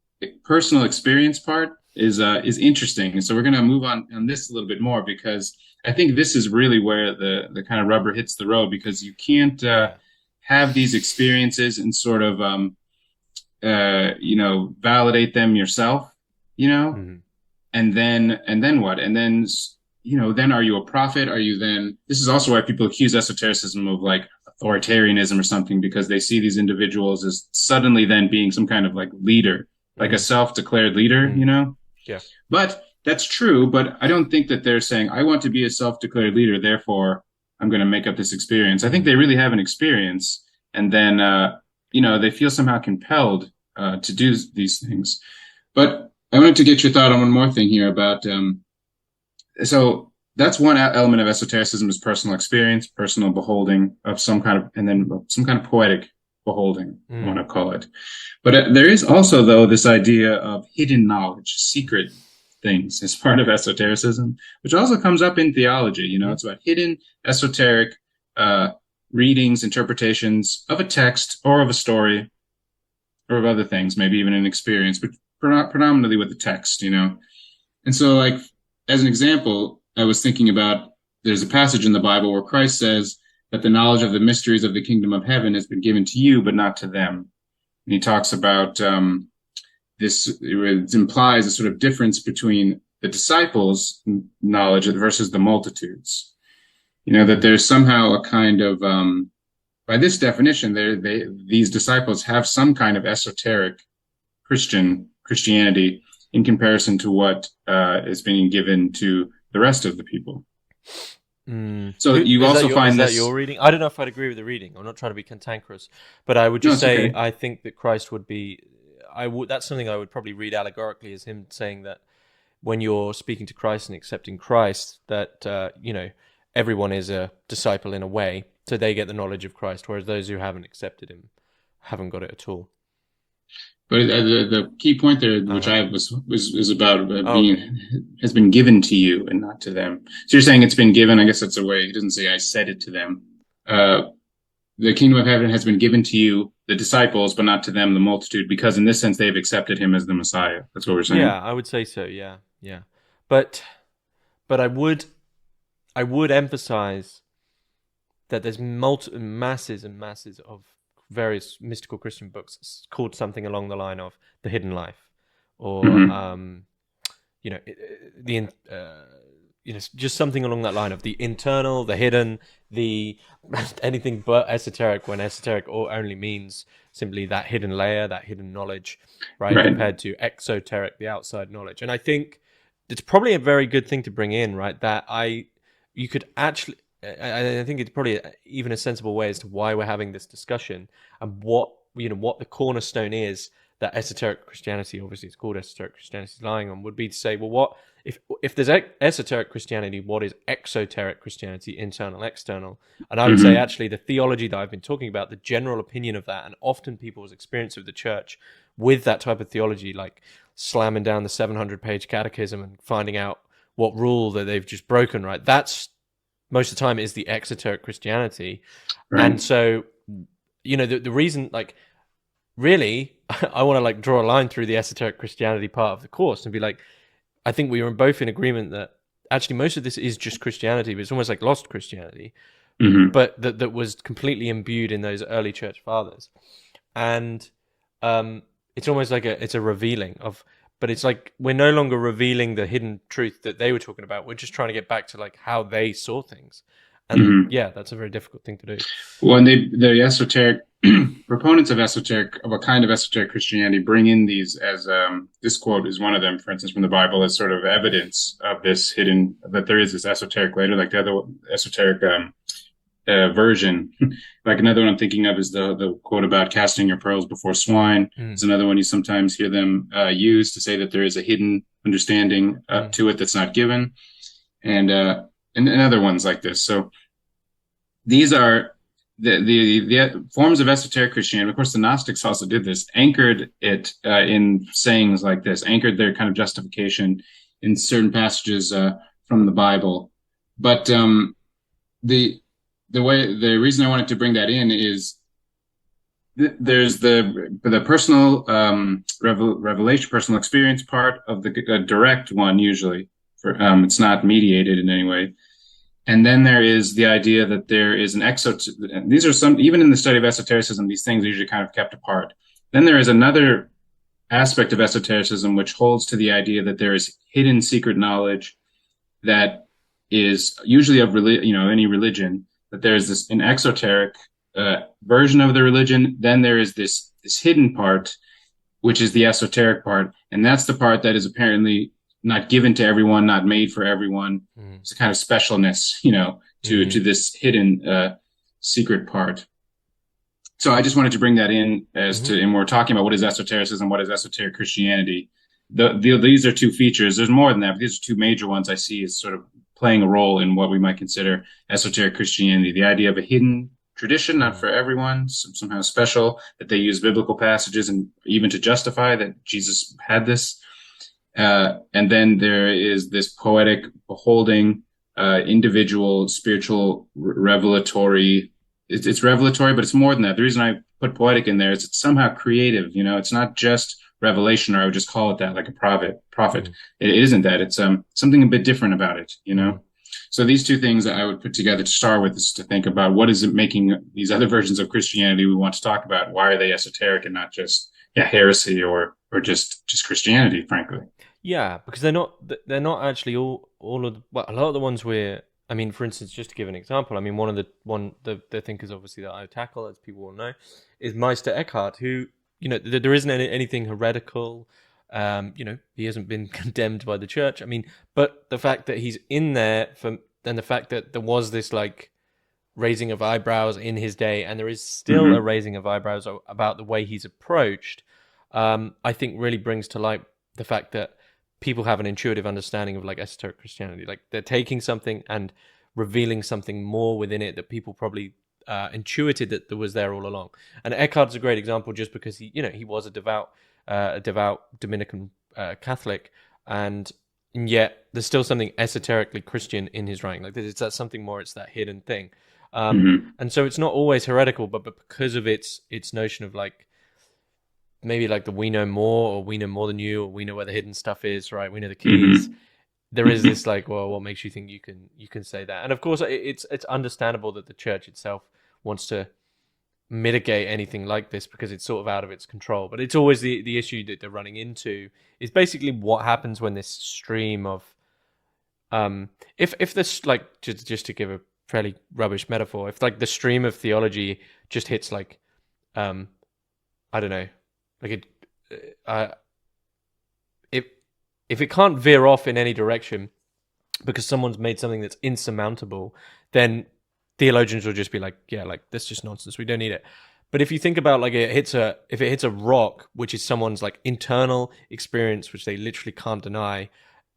personal experience part is interesting. And so we're going to move on this a little bit more, because I think this is really where the kind of rubber hits the road, because you can't have these experiences and sort of validate them yourself, and then what? And then, then are you a prophet? Are you then, this is also why people accuse esotericism of authoritarianism or something, because they see these individuals as suddenly then being some kind of leader, like a self-declared leader, Yeah. But that's true. But I don't think that they're saying, I want to be a self-declared leader, therefore I'm going to make up this experience. I think they really have an experience, and then, they feel somehow compelled to do these things. But I wanted to get your thought on one more thing here about, so that's one element of esotericism, is personal experience, personal beholding of some kind of, and then some kind of poetic beholding, I want to call it. But there is also, though, this idea of hidden knowledge, secret things as part of esotericism, which also comes up in theology. It's about hidden esoteric readings, interpretations of a text or of a story or of other things, maybe even an experience, but predominantly with the text, And so, as an example, I was thinking about, there's a passage in the Bible where Christ says that the knowledge of the mysteries of the kingdom of heaven has been given to you, but not to them. And he talks about this, it implies a sort of difference between the disciples' knowledge versus the multitudes. That there's somehow a kind of, by this definition, these disciples have some kind of esoteric Christianity in comparison to what is being given to the rest of the people. So you also find this. Is that your reading? I don't know if I'd agree with the reading. I'm not trying to be cantankerous, but I would just say, okay, I think that Christ would be. That's something I would probably read allegorically as him saying that when you're speaking to Christ and accepting Christ, that everyone is a disciple in a way, so they get the knowledge of Christ, whereas those who haven't accepted him haven't got it at all. But the key point there, which I have, was about being has been given to you and not to them. So you're saying it's been given. I guess that's a way. He doesn't say I said it to them. The kingdom of heaven has been given to you, the disciples, but not to them, the multitude, because in this sense they've accepted him as the Messiah. That's what we're saying. Yeah, I would say so. Yeah. But I would emphasize that there's masses and masses of various mystical Christian books called something along the line of the hidden life, or just something along that line of the internal, the hidden, the anything but esoteric, when esoteric only means simply that hidden layer, that hidden knowledge, right? Compared to exoteric, the outside knowledge. And I think it's probably a very good thing to bring in, right? That you could actually, I think it's probably even a sensible way as to why we're having this discussion, and what the cornerstone is that esoteric Christianity, obviously it's called esoteric Christianity, is lying on, would be to say, well, what if there's esoteric Christianity, what is exoteric Christianity, internal, external? And I would say actually the theology that I've been talking about, the general opinion of that, and often people's experience of the church with that type of theology, like slamming down the 700-page catechism and finding out what rule that they've just broken, right? That's most of the time is the exoteric Christianity. Right. And so, the reason, really, I want to like draw a line through the esoteric Christianity part of the course and be like, I think we were both in agreement that actually most of this is just Christianity, but it's almost like lost Christianity, Hmm. but that was completely imbued in those early church fathers. And it's almost like it's a revealing of, but it's like we're no longer revealing the hidden truth that they were talking about. We're just trying to get back to like how they saw things. And Hmm. yeah, that's a very difficult thing to do. Well, and the esoteric proponents of a kind of esoteric Christianity bring in these as this quote is one of them, for instance, from the Bible, as sort of evidence of this hidden that there is this esoteric later, like the other esoteric version. Like another one I'm thinking of is the quote about casting your pearls before swine. Mm, Is another one you sometimes hear them use to say that there is a hidden understanding mm, to it that's not given, and and other ones like this. So these are the forms of esoteric Christianity. Of course, the Gnostics also did this, anchored it in sayings like this, anchored their kind of justification in certain passages from the Bible. But the reason I wanted to bring that in is there's the personal revelation, personal experience part of the direct one usually. For it's not mediated in any way. And then there is the idea that there is an these are some, even in the study of esotericism, these things are usually kind of kept apart. Then there is another aspect of esotericism which holds to the idea that there is hidden secret knowledge that is usually of any religion, that there is this an exoteric version of the religion. Then there is this hidden part, which is the esoteric part, and that's the part that is apparently not given to everyone, not made for everyone. mm, It's a kind of specialness, to mm, this hidden secret part. So I just wanted to bring that in mm, and we're talking about what is esotericism, what is esoteric Christianity. These are two features. There's more than that, but these are two major ones I see as sort of playing a role in what we might consider esoteric Christianity. The idea of a hidden tradition, not mm, for everyone, somehow special, that they use biblical passages and even to justify that Jesus had this. And then there is this poetic, beholding, individual, spiritual, revelatory. It's revelatory, but it's more than that. The reason I put poetic in there is it's somehow creative. It's not just revelation, or I would just call it that, like a prophet. mm, It isn't that. It's something a bit different about it. mm. So these two things I would put together to start with is to think about what is it making these other versions of Christianity we want to talk about. Why are they esoteric and not just heresy or just Christianity, frankly. Yeah, because they're not actually all of well, a lot of the ones where, I mean, for instance, just to give an example, I mean, the thinkers obviously that I tackle, as people will know, is Meister Eckhart, who, there isn't anything heretical. He hasn't been condemned by the church. I mean, but the fact that he's in there and the fact that there was this like raising of eyebrows in his day, and there is still a Mm-hmm. raising of eyebrows about the way he's approached, I think really brings to light the fact that people have an intuitive understanding of like esoteric Christianity. Like they're taking something and revealing something more within it that people probably intuited that was there all along. And Eckhart's a great example just because he was a devout Dominican Catholic, and yet there's still something esoterically Christian in his writing. Like it's that something more. It's that hidden thing. Mm-hmm. And so it's not always heretical, but because of its notion of like maybe like the we know more, or we know more than you, or we know where the hidden stuff is, right? We know the keys. Mm-hmm. There is this like, well, what makes you think you can say that? And of course, it's understandable that the church itself wants to mitigate anything like this because it's sort of out of its control. But it's always the issue that they're running into is basically what happens when this stream of if this like just to give a fairly rubbish metaphor, if like the stream of theology just hits like um I don't know, like if if it can't veer off in any direction because someone's made something that's insurmountable, then theologians will just be like, yeah, like that's just nonsense. We don't need it. But if you think about like if it hits a rock, which is someone's like internal experience, which they literally can't deny,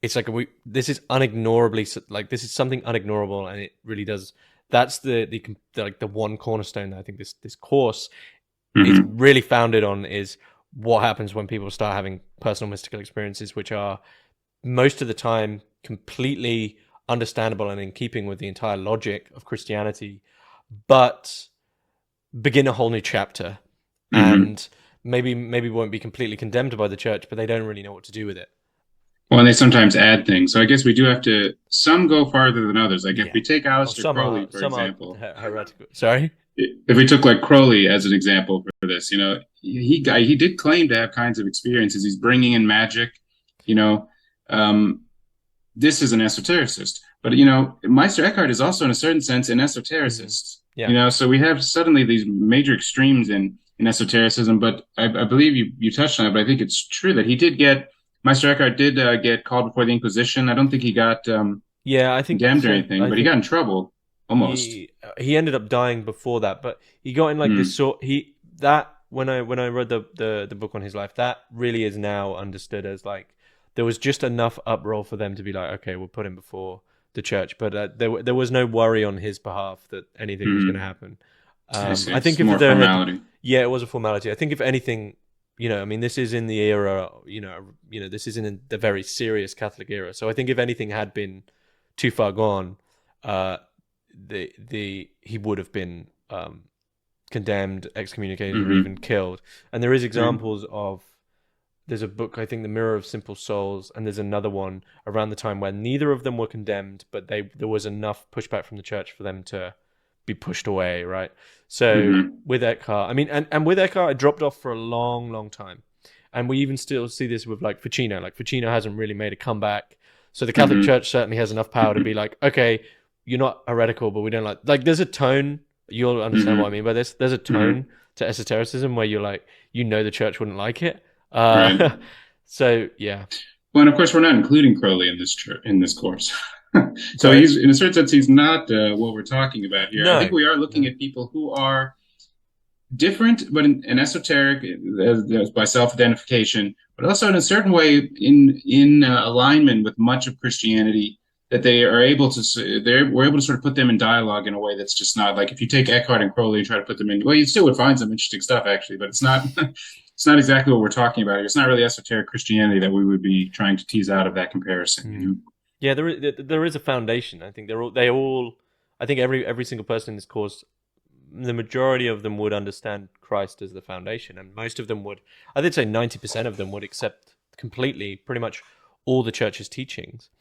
it's like this is unignorably like this is something unignorable, and it really does. That's the like the one cornerstone that I think this course is Mm-hmm. really founded on is what happens when people start having personal mystical experiences, which are most of the time completely understandable and in keeping with the entire logic of Christianity, but begin a whole new chapter Mm-hmm. and maybe won't be completely condemned by the church, but they don't really know what to do with it. Well, and they sometimes add things. So I guess we do have to, some go farther than others. Like if Yeah. we take Oh, Aleister Crowley, for some are example, heretical. Sorry. if we took like Crowley as an example for this, he did claim to have kinds of experiences. He's bringing in magic, you know, um, this is an esotericist. But, Meister Eckhart is also in a certain sense an esotericist, Yeah. so we have suddenly these major extremes in esotericism. But I believe you touched on it, but I think it's true that Meister Eckhart did get called before the Inquisition. I don't think he got Yeah, I think condemned or so. anything, but he got in trouble almost. He ended up dying before that, but he got in like this sort. When I read the book on his life, that really is now understood as like there was just enough uproar for them to be like, okay, we'll put him before the church, but there was no worry on his behalf that anything was going to happen. I think it's more formality. Yeah, it was a formality. I think if anything, I mean, this is in the era, this is in the very serious Catholic era. So I think if anything had been too far gone, he would have been condemned, excommunicated, or even killed. And there is examples of. There's a book, I think, The Mirror of Simple Souls, and there's another one around the time where neither of them were condemned, but there was enough pushback from the church for them to be pushed away, right? So with Eckhart, I mean, and with Eckhart, it dropped off for a long, long time. And we even still see this with like Ficino. Like Ficino hasn't really made a comeback. So the Catholic Church certainly has enough power to be like, okay, you're not heretical, but we don't like there's a tone, you'll understand what I mean by this. There's a tone to esotericism where you're like, the church wouldn't like it. Right. So yeah. Well, and of course, we're not including Crowley in this course. So he's, in a certain sense, he's not what we're talking about here. I think we are looking at people who are different, but in esoteric by self-identification, but also in a certain way in alignment with much of Christianity. That we're able to sort of put them in dialogue in a way that's just not like if you take Eckhart and Crowley and try to put them in. Well, you still would find some interesting stuff actually, but it's not. It's not exactly what we're talking about here. It's not really esoteric Christianity that we would be trying to tease out of that comparison. Yeah, there is a foundation. I think they all. I think every single person in this course, the majority of them would understand Christ as the foundation, and most of them would. I would say 90% of them would accept completely, pretty much all the church's teachings.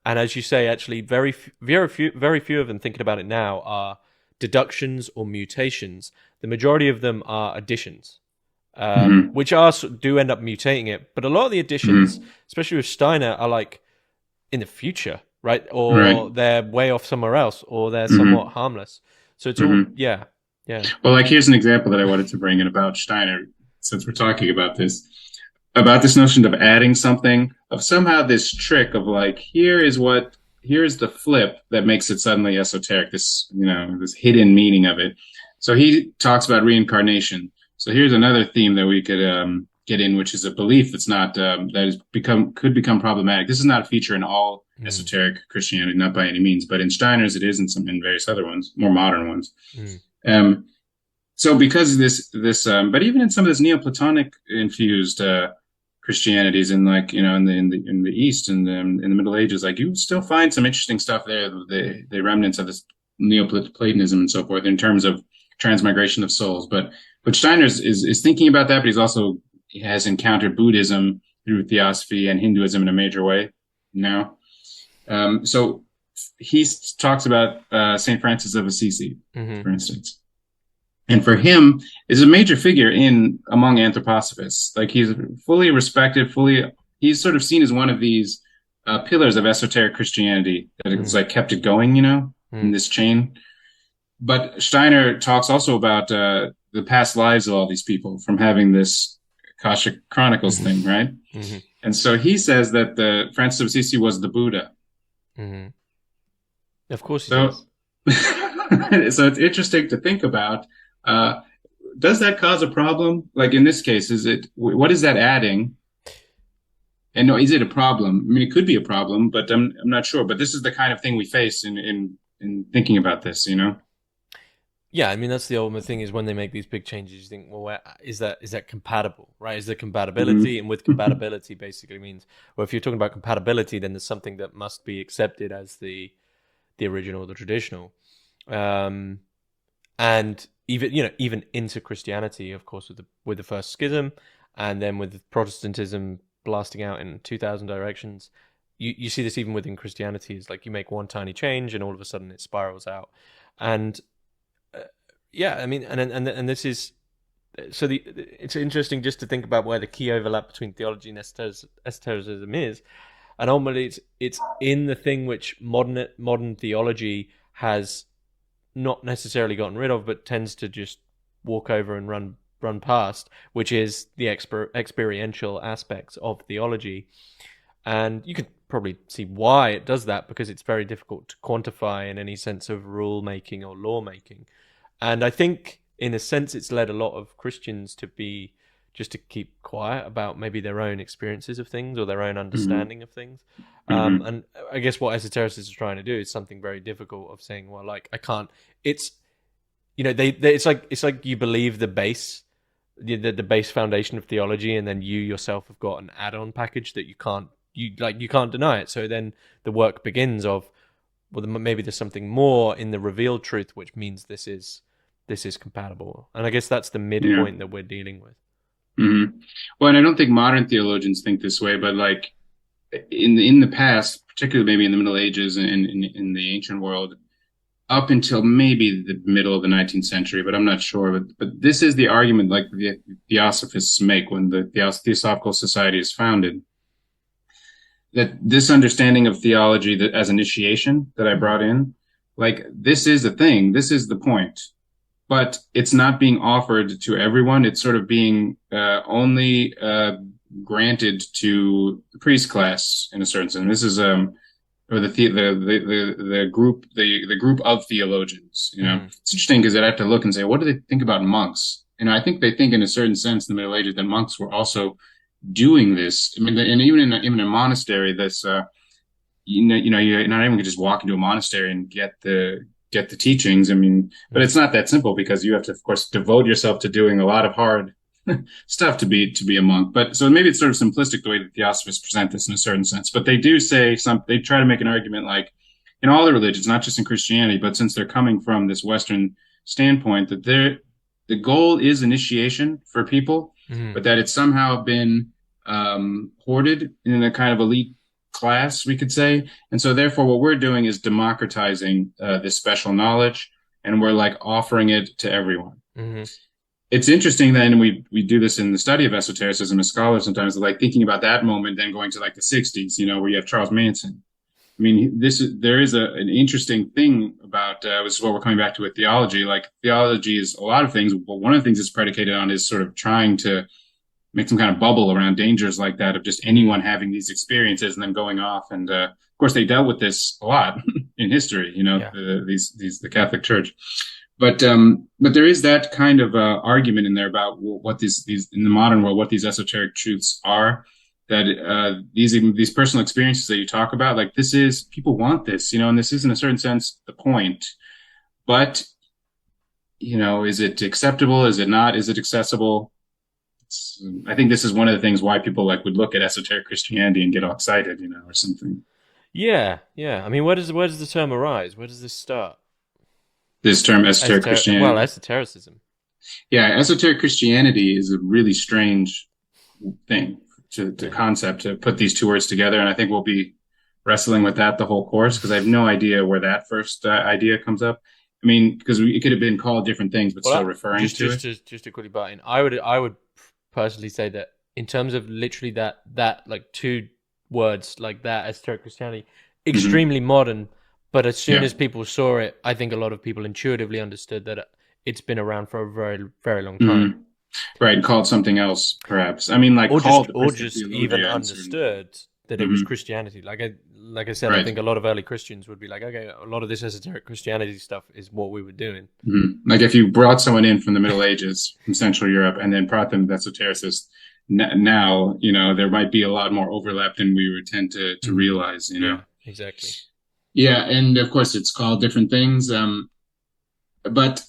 And as you say, actually, very few of them, thinking about it now, are deductions or mutations. The majority of them are additions. Which do end up mutating it, but a lot of the additions, especially with Steiner, are like in the future, right? Or they're way off somewhere else, or they're somewhat harmless. So it's all, yeah. Well, like here's an example that I wanted to bring in about Steiner, since we're talking about this notion of adding something, of somehow this trick of like, here's the flip that makes it suddenly esoteric, this hidden meaning of it. So he talks about reincarnation. So here's another theme that we could get in, which is a belief that's not could become problematic. This is not a feature in all esoteric Christianity, not by any means, but in Steiner's it is, in various other ones, more modern ones. So because of this, but even in some of this Neoplatonic infused Christianities, in like in the East and in the Middle Ages, like you still find some interesting stuff there, the remnants of this Neoplatonism and so forth, in terms of transmigration of souls, but Steiner is thinking about that, but he has encountered Buddhism through Theosophy and Hinduism in a major way now. So he talks about St. Francis of Assisi, for instance. And for him, is a major figure among anthroposophists. Like he's fully respected, he's sort of seen as one of these pillars of esoteric Christianity that it's like kept it going, in this chain. But Steiner talks also about the past lives of all these people from having this Akashic Chronicles thing, right? And so he says that Francis of Assisi was the Buddha. Of course he does. So it's interesting to think about. Does that cause a problem? Like in this case, what is that adding? And no, is it a problem? I mean, it could be a problem, but I'm not sure. But this is the kind of thing we face in thinking about this, Yeah, I mean, that's the ultimate thing, is when they make these big changes, you think, well, is that compatible, right? Is there compatibility? And with compatibility basically means, well, if you're talking about compatibility, then there's something that must be accepted as the original, the traditional. and even into Christianity, of course, with the first schism, and then with Protestantism blasting out in 2,000 directions. You see this even within Christianity. Is like you make one tiny change, and all of a sudden it spirals out. And yeah, I mean, and this is so it's interesting just to think about where the key overlap between theology and esotericism is, and ultimately it's in the thing which modern theology has not necessarily gotten rid of, but tends to just walk over and run past, which is the experiential aspects of theology. And you can probably see why it does that, because it's very difficult to quantify in any sense of rule making or law making. And I think in a sense it's led a lot of Christians to keep quiet about maybe their own experiences of things or their own understanding of things. And I guess what esotericists are trying to do is something very difficult of saying, well, like, I can't, it's, it's like you believe the base, the base foundation of theology, and then you yourself have got an add-on package that you can't deny it. So then the work begins of, well, maybe there's something more in the revealed truth, which means this is compatible. And I guess that's the midpoint that we're dealing with. Well, and I don't think modern theologians think this way, but like in the past, particularly maybe in the Middle Ages and in the ancient world, up until maybe the middle of the 19th century, but I'm not sure. But this is the argument like the Theosophists make when the Theosophical Society is founded, that this understanding of theology that as initiation that I brought in, like, this is a thing, this is the point. But it's not being offered to everyone. It's sort of being only granted to the priest class in a certain sense. This is or the group of theologians. It's interesting because I'd have to look and say, what do they think about monks? I think they think in a certain sense in the Middle Ages that monks were also doing this. I mean, and even in a monastery, that's you're not even gonna just walk into a monastery and get the teachings. I mean, but it's not that simple, because you have to, of course, devote yourself to doing a lot of hard stuff to be a monk. But so maybe it's sort of simplistic the way that Theosophists present this in a certain sense. But they do say they try to make an argument like in all the religions, not just in Christianity, but since they're coming from this Western standpoint, that the goal is initiation for people, but that it's somehow been hoarded in a kind of elite class, we could say. And so therefore what we're doing is democratizing this special knowledge, and we're like offering it to everyone. It's interesting then, we do this in the study of esotericism as scholars sometimes, like thinking about that moment, then going to like the 60s, where you have Charles Manson. I mean, there is an interesting thing about this is what we're coming back to with theology. Like, theology is a lot of things, but one of the things it's predicated on is sort of trying to make some kind of bubble around dangers like that, of just anyone having these experiences and then going off. And of course, they dealt with this a lot in history, the Catholic Church. But there is that kind of argument in there about what these in the modern world, what these esoteric truths are. That these personal experiences that you talk about, like, this is, people want this, and this is in a certain sense the point. But is it acceptable? Is it not? Is it accessible? I think this is one of the things why people would look at esoteric Christianity and get all excited, or something. Yeah. I mean, where does the term arise? Where does this start? This term, esoteric Christianity. Well, esotericism. Yeah, esoteric Christianity is a really strange thing to concept, to put these two words together, and I think we'll be wrestling with that the whole course, because I have no idea where that first idea comes up. I mean, because it could have been called different things, but still referring to it. Just to quickly butt in, I would personally say that in terms of literally that like two words like that, esoteric Christianity, extremely modern. But as soon as people saw it, I think a lot of people intuitively understood that it's been around for a very, very long time. Right, called something else, perhaps. I mean, or just even understood that it was Christianity. Like I said, I think a lot of early Christians would be like, okay, a lot of this esoteric Christianity stuff is what we were doing. Like, if you brought someone in from the Middle Ages, from Central Europe, and then brought them to esotericists, now, there might be a lot more overlap than we would tend to realize, Yeah, exactly. Yeah, and of course it's called different things. But,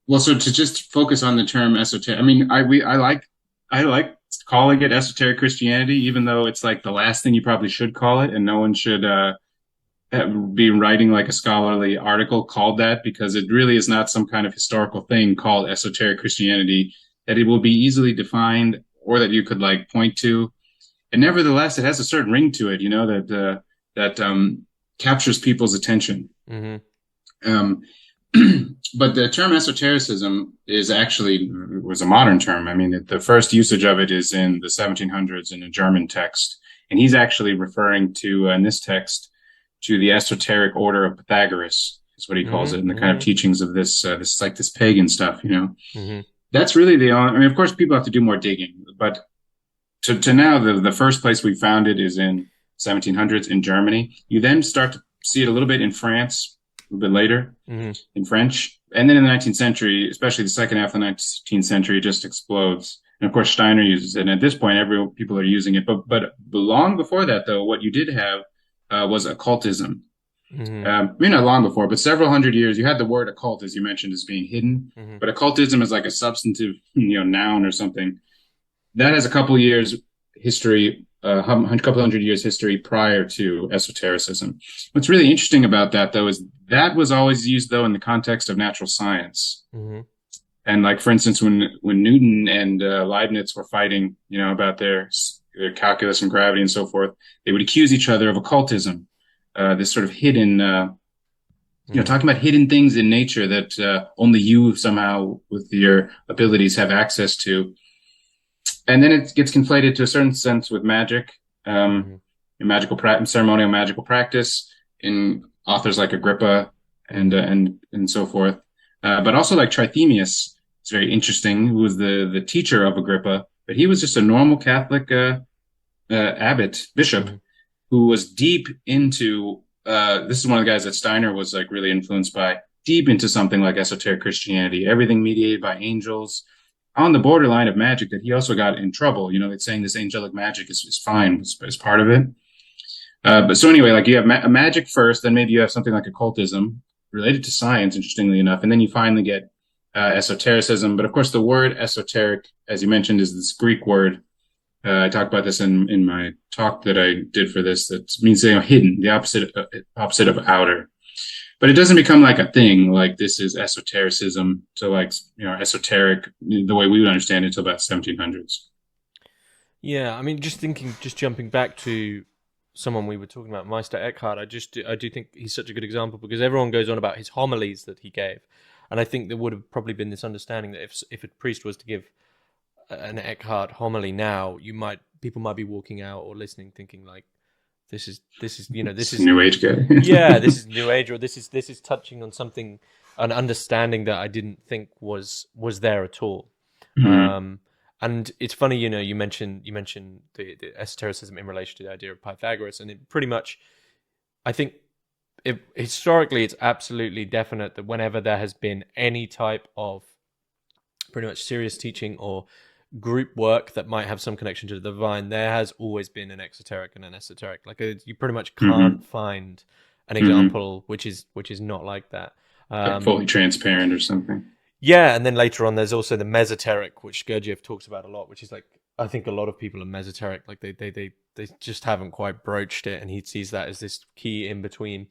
well, so to just focus on the term esoteric, I mean, I like calling it esoteric Christianity, even though it's like the last thing you probably should call it, and no one should be writing like a scholarly article called that, because it really is not some kind of historical thing called esoteric Christianity that it will be easily defined or that you could like point to. And nevertheless, it has a certain ring to it, that captures people's attention. Mm-hmm. Um, but the term esotericism is actually was a modern term. I mean, the first usage of it is in the 1700s in a German text, and he's actually referring to in this text to the esoteric order of Pythagoras, is what he calls it, and the kind of teachings of this pagan stuff. That's really the only. I mean, of course, people have to do more digging, but to now, the first place we found it is in 1700s in Germany. You then start to see it a little bit in France, a little bit later in French. And then in the 19th century, especially the second half of the 19th century, it just explodes. And of course, Steiner uses it. And at this point, people are using it. But long before that, though, what you did have was occultism. Maybe not long before, but several hundred years. You had the word occult, as you mentioned, as being hidden. But occultism is like a substantive, noun or something. That has a couple of years history, a couple hundred years history prior to esotericism. What's really interesting about that, though, is that was always used, though, in the context of natural science. And like, for instance, when Newton and Leibniz were fighting, about their calculus and gravity and so forth, they would accuse each other of occultism, this sort of hidden, talking about hidden things in nature that only you somehow with your abilities have access to. And then it gets conflated to a certain sense with magic, ceremonial magical practice in authors like Agrippa and so forth. But also like Trithemius, it's very interesting, who was the teacher of Agrippa, but he was just a normal Catholic bishop, who was deep into, this is one of the guys that Steiner was like really influenced by, deep into something like esoteric Christianity, everything mediated by angels, on the borderline of magic, that he also got in trouble. It's saying this angelic magic is fine as part of it. But so anyway, like you have magic first, then maybe you have something like occultism related to science, interestingly enough, and then you finally get esotericism. But of course, the word esoteric, as you mentioned, is this Greek word. I talked about this in my talk that I did for this. That means hidden, the opposite of outer. But it doesn't become like a thing, like this is esotericism, so like, esoteric, the way we would understand it, until about 1700s. Yeah, I mean, just jumping back to someone we were talking about, Meister Eckhart, I do think he's such a good example, because everyone goes on about his homilies that he gave. And I think there would have probably been this understanding that if a priest was to give an Eckhart homily now, people might be walking out or listening thinking like, this is New Age guy. Yeah, this is New Age, or this is touching on something, an understanding that I didn't think was there at all. And it's funny, you mentioned the esotericism in relation to the idea of Pythagoras, and it pretty much, I think, historically, it's absolutely definite that whenever there has been any type of pretty much serious teaching or group work that might have some connection to the divine, there has always been an exoteric and an esoteric. Like you pretty much can't find an example which is not like that. Like fully transparent or something. Yeah, and then later on, there's also the mesoteric, which Gurdjieff talks about a lot, which is like, I think a lot of people are mesoteric, like they just haven't quite broached it, and he sees that as this key in between.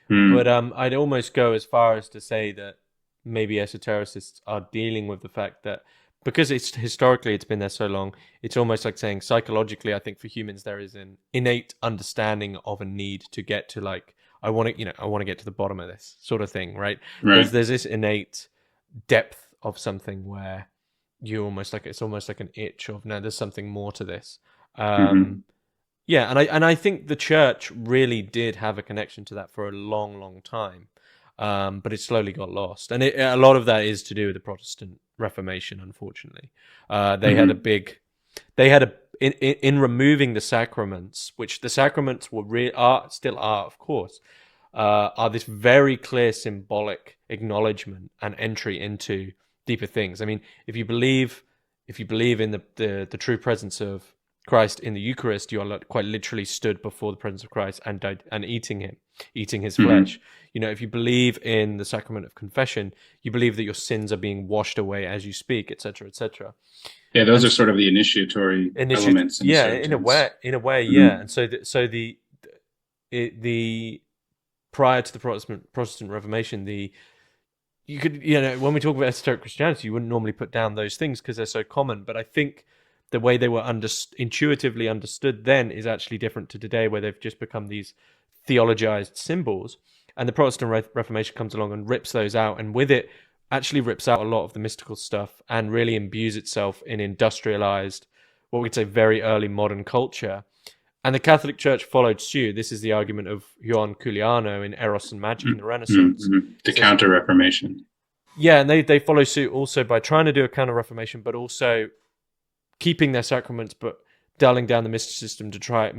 But I'd almost go as far as to say that maybe esotericists are dealing with the fact that, because it's been there so long, it's almost like saying psychologically, I think for humans there is an innate understanding of a need to get to, like, I want to get to the bottom of this sort of thing, right? There's this innate depth of something where it's almost like an itch of, no, there's something more to this. Yeah, and I think the church really did have a connection to that for a long, long time. But it slowly got lost, and a lot of that is to do with the Protestant Reformation. Unfortunately, they had in removing the sacraments, which the sacraments still are, of course, are this very clear symbolic acknowledgement and entry into deeper things. I mean, if you believe in the true presence of Christ in the Eucharist, you are quite literally stood before the presence of Christ and eating his flesh. If you believe in the sacrament of confession, you believe that your sins are being washed away as you speak, etc., etc. Yeah, those are sort of the initiatory elements. In a way, yeah. And so the prior to the Protestant Reformation, when we talk about esoteric Christianity, you wouldn't normally put down those things because they're so common. But I think the way they were intuitively understood then is actually different to today, where they've just become these theologized symbols. And the Protestant Reformation comes along and rips those out, and with it actually rips out a lot of the mystical stuff and really imbues itself in industrialized, what we'd say, very early modern culture. And the Catholic Church followed suit. This is the argument of Juan Culiano in Eros and Magic in the Renaissance. Mm-hmm. The Counter-Reformation. Yeah, and they follow suit also by trying to do a Counter-Reformation, but also keeping their sacraments, but dulling down the mysticism to try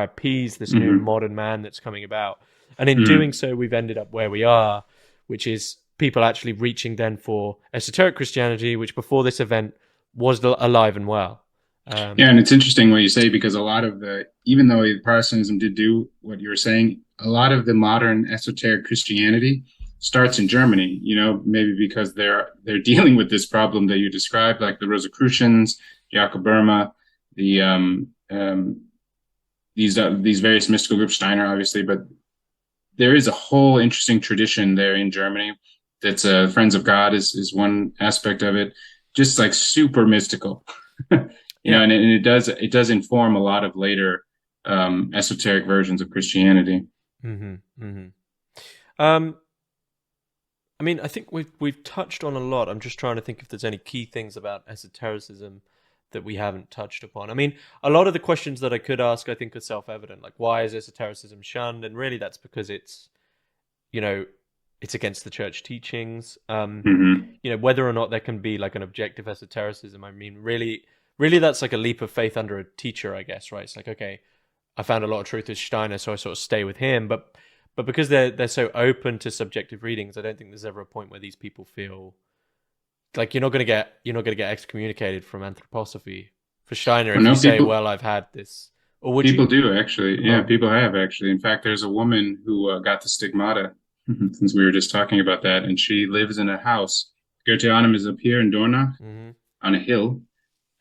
appease this new modern man that's coming about. And in doing so, we've ended up where we are, which is people actually reaching then for esoteric Christianity, which before this event was alive and well. And it's interesting what you say, because a lot of even though Protestantism did do what you were saying, a lot of the modern esoteric Christianity starts in Germany, maybe because they're dealing with this problem that you described, like the Rosicrucians, Jakob Bohme, these various mystical groups, Steiner, obviously, but there is a whole interesting tradition there in Germany. That's Friends of God is one aspect of it, just like super mystical. And it does inform a lot of later esoteric versions of Christianity. I mean, I think we've touched on a lot. I'm just trying to think if there's any key things about esotericism that we haven't touched upon. I mean, a lot of the questions that I could ask, I think, are self-evident. Like, why is esotericism shunned? And really, that's because it's against the church teachings. Whether or not there can be like an objective esotericism. I mean, really, that's like a leap of faith under a teacher, I guess, right? It's like, okay, I found a lot of truth with Steiner, so I sort of stay with him. But because they're so open to subjective readings, I don't think there's ever a point where these people feel like you're not gonna get excommunicated from anthroposophy for Steiner if you say, well, I've had this. Or would people do actually? Yeah, people have actually. In fact, there's a woman who got the stigmata, since we were just talking about that, and she lives in a house. Goetheanum is up here in Dornach, on a hill.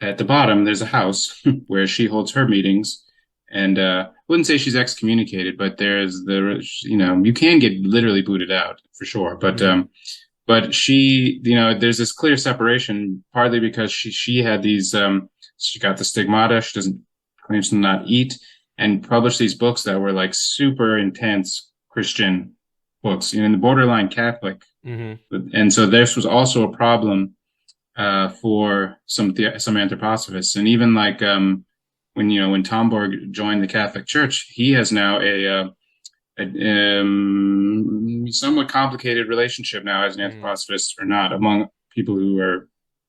At the bottom, there's a house where she holds her meetings, and I wouldn't say she's excommunicated, but there's you can get literally booted out for sure. But she, there's this clear separation, partly because she had these, she got the stigmata. She claims to not eat, and published these books that were like super intense Christian books, in the borderline Catholic. And so this was also a problem for some anthroposophists, and even like when Tomborg joined the Catholic Church, he has now a somewhat complicated relationship now as an anthroposophist or not among people who are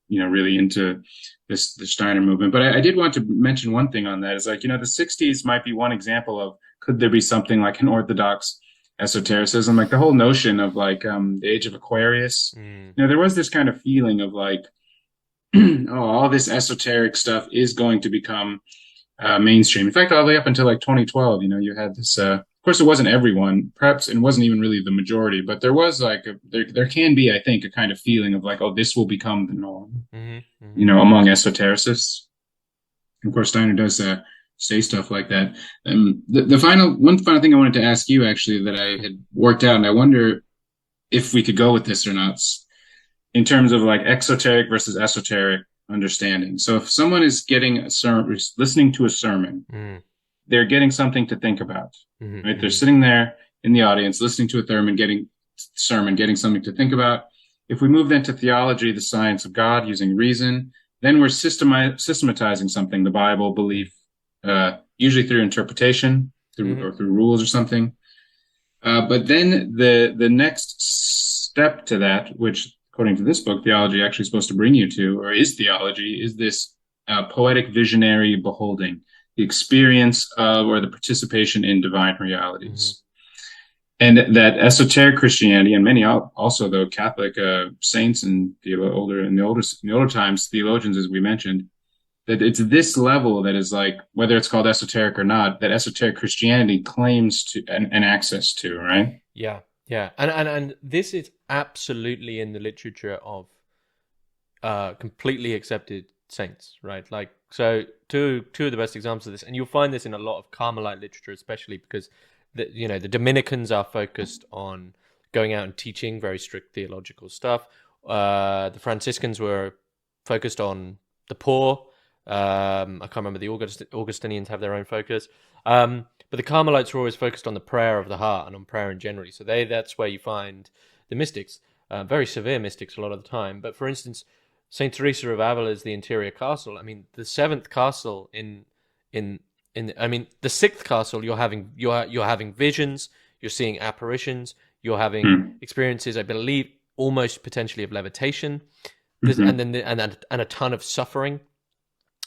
really into the Steiner movement. But I did want to mention one thing on that is like the 60s might be one example of, could there be something like an orthodox esotericism, like the whole notion of like the age of Aquarius. There was this kind of feeling of like, all this esoteric stuff is going to become mainstream. In fact, all the way up until like 2012, you had this. Of course, it wasn't everyone. Perhaps it wasn't even really the majority, but there was like there can be, I think, a kind of feeling of like, oh, this will become the norm. Among esotericists. Of course, Steiner does say stuff like that. The final thing I wanted to ask you, actually, that I had worked out, and I wonder if we could go with this or not, in terms of like exoteric versus esoteric understanding. So if someone is listening to a sermon, they're getting something to think about, right? They're sitting there in the audience, listening to a sermon, getting something to think about. If we move then to theology, the science of God, using reason, then we're systematizing something, the Bible, belief, usually through interpretation, or through rules or something. But then the next step to that, which according to this book, theology actually supposed to bring you to, or is theology, is this poetic visionary beholding, the experience of, or the participation in divine realities. And that esoteric Christianity, and many also, though, Catholic saints and in the older times, theologians, as we mentioned, that it's this level that is like, whether it's called esoteric or not, that esoteric Christianity claims to and access to, right? Yeah. And this is absolutely in the literature of completely accepted saints, right? Like, so two of the best examples of this, and you'll find this in a lot of Carmelite literature, especially because the Dominicans are focused on going out and teaching very strict theological stuff. The Franciscans were focused on the poor. I can't remember, the Augustinians have their own focus. But the Carmelites were always focused on the prayer of the heart and on prayer in general. So that's where you find the mystics, very severe mystics a lot of the time. But for instance, Saint Teresa of Avila's The Interior Castle. I mean, the seventh castle the sixth castle, you're having visions, you're seeing apparitions, you're having experiences, I believe, almost potentially of levitation, and a ton of suffering.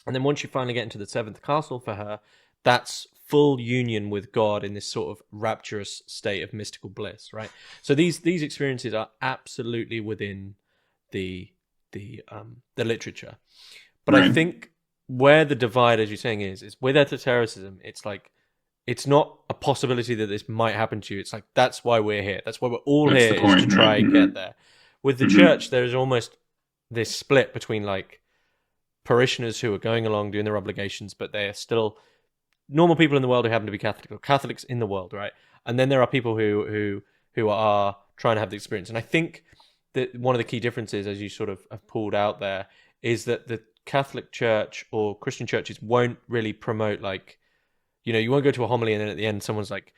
And then once you finally get into the seventh castle for her, that's full union with God in this sort of rapturous state of mystical bliss, right? So these experiences are absolutely within the literature. But I think where the divide, as you're saying, is with esotericism, it's like, it's not a possibility that this might happen to you. It's like, that's why we're here. That's why we're all here, is to try and get there. With the church, there is almost this split between like parishioners who are going along doing their obligations, but they are still normal people in the world who happen to be Catholic, or Catholics in the world, right? And then there are people who are trying to have the experience. And I think that one of the key differences, as you sort of have pulled out there, is that the Catholic Church or Christian churches won't really promote, like, you won't go to a homily and then at the end someone's like,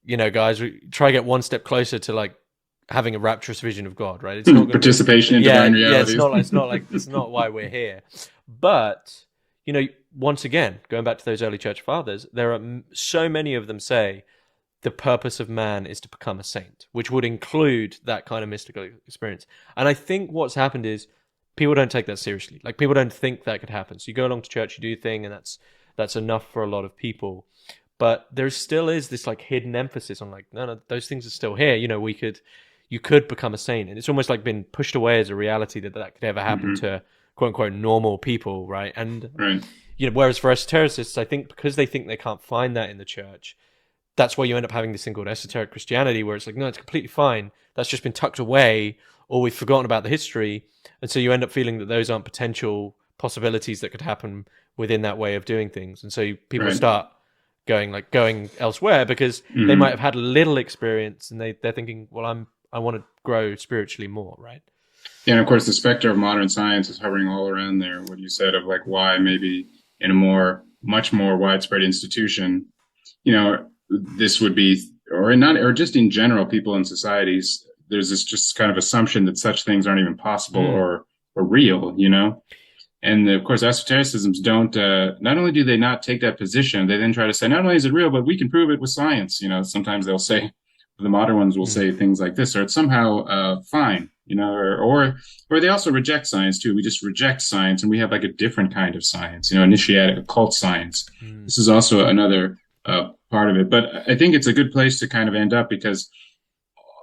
guys, we try to get one step closer to like having a rapturous vision of God, right? It's not participation in divine realities. It's not why we're here. But once again, going back to those early church fathers, there are so many of them say the purpose of man is to become a saint, which would include that kind of mystical experience. And I think what's happened is people don't take that seriously. Like, people don't think that could happen. So you go along to church, you do your thing, and that's enough for a lot of people. But there still is this like hidden emphasis on like, no, those things are still here. You could become a saint, and it's almost like been pushed away as a reality that could ever happen to quote unquote normal people, right? And whereas for esotericists, I think because they think they can't find that in the church, that's why you end up having this thing called esoteric Christianity, where it's like, no, it's completely fine. That's just been tucked away, or we've forgotten about the history, and so you end up feeling that those aren't potential possibilities that could happen within that way of doing things, and so people start going elsewhere because they might have had a little experience, and they're thinking, well, I want to grow spiritually more, right? Yeah, and of course, the specter of modern science is hovering all around there. What you said of like why maybe in a much more widespread institution, this would be, or just in general, people in societies, there's this just kind of assumption that such things aren't even possible or real, And of course, esotericisms don't, not only do they not take that position, they then try to say, not only is it real, but we can prove it with science. Sometimes they'll say, the modern ones will say things like this, or it's somehow fine, or they also reject science too. We just reject science, and we have like a different kind of science, initiatic occult science. This is also another part of it. But I think it's a good place to kind of end up, because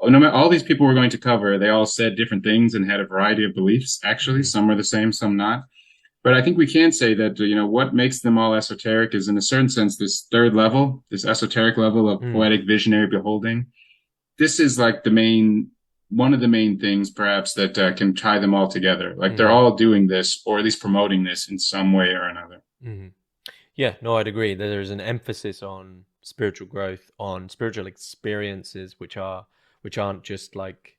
no matter, all these people we're going to cover, they all said different things and had a variety of beliefs. Actually, some are the same, some not. But I think we can say that, what makes them all esoteric is, in a certain sense, this third level, this esoteric level of poetic visionary beholding. This is like one of the main things, perhaps, that can tie them all together. Like they're all doing this, or at least promoting this in some way or another. Yeah, no, I'd agree. There's an emphasis on spiritual growth, on spiritual experiences, which aren't just like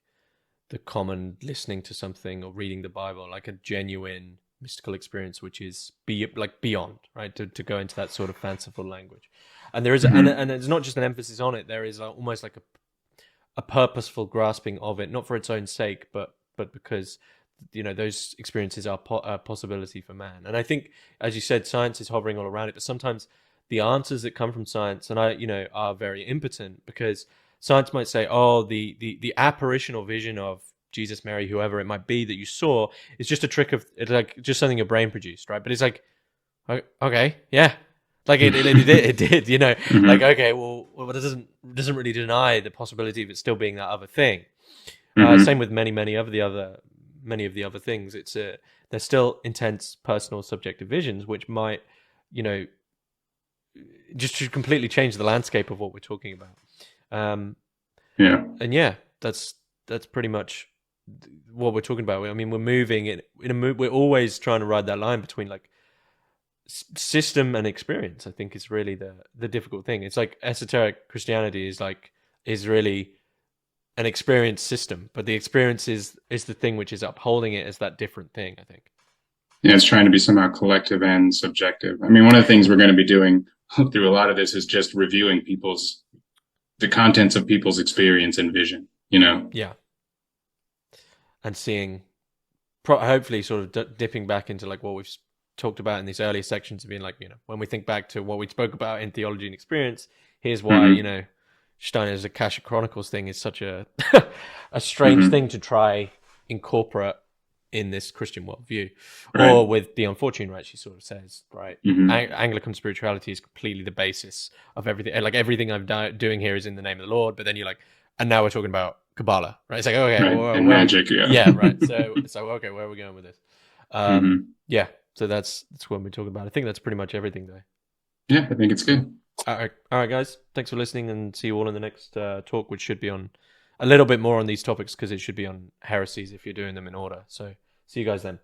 the common listening to something or reading the Bible, like a genuine mystical experience, which is beyond, right? To go into that sort of fanciful language. And there is, and it's not just an emphasis on it. There is almost like a purposeful grasping of it, not for its own sake, but because those experiences are a possibility for man. And I think, as you said, science is hovering all around it, but sometimes the answers that come from science are very impotent, because science might say, oh, the apparition or vision of Jesus, Mary, whoever it might be that you saw is just a trick of, it's like just something your brain produced, right? But it's like, okay, yeah. Like it did, like, okay, well, it doesn't really deny the possibility of it still being that other thing. Same with many of the other things. They're still intense personal subjective visions, which might, just to completely change the landscape of what we're talking about. And yeah, that's pretty much what we're talking about. I mean, we're moving we're always trying to ride that line between like system and experience, I think, is really the difficult thing. It's like esoteric Christianity is really an experience system, but the experience is the thing which is upholding it as that different thing, I think. Yeah, it's trying to be somehow collective and subjective. I mean, one of the things we're going to be doing through a lot of this is just reviewing the contents of people's experience and vision, you know? Yeah. And seeing, hopefully sort of dipping back into like what we've talked about in these earlier sections of being like, you know, when we think back to what we spoke about in theology and experience, here's why, you know, Steiner's Akashic Chronicles thing is such a a strange thing to try incorporate in this Christian worldview. Right. Or with Dion Fortune, right, she sort of says, right, Anglican spirituality is completely the basis of everything. Like everything I'm doing here is in the name of the Lord, but then you're like, and now we're talking about Kabbalah, right? It's like, okay, right. well, and magic, yeah. Yeah, right. So okay, where are we going with this? Yeah, so that's what we're talking about. I think that's pretty much everything, though. Yeah, I think it's good. All right, guys. Thanks for listening, and see you all in the next talk, which should be on a little bit more on these topics because it should be on heresies if you're doing them in order. So see you guys then.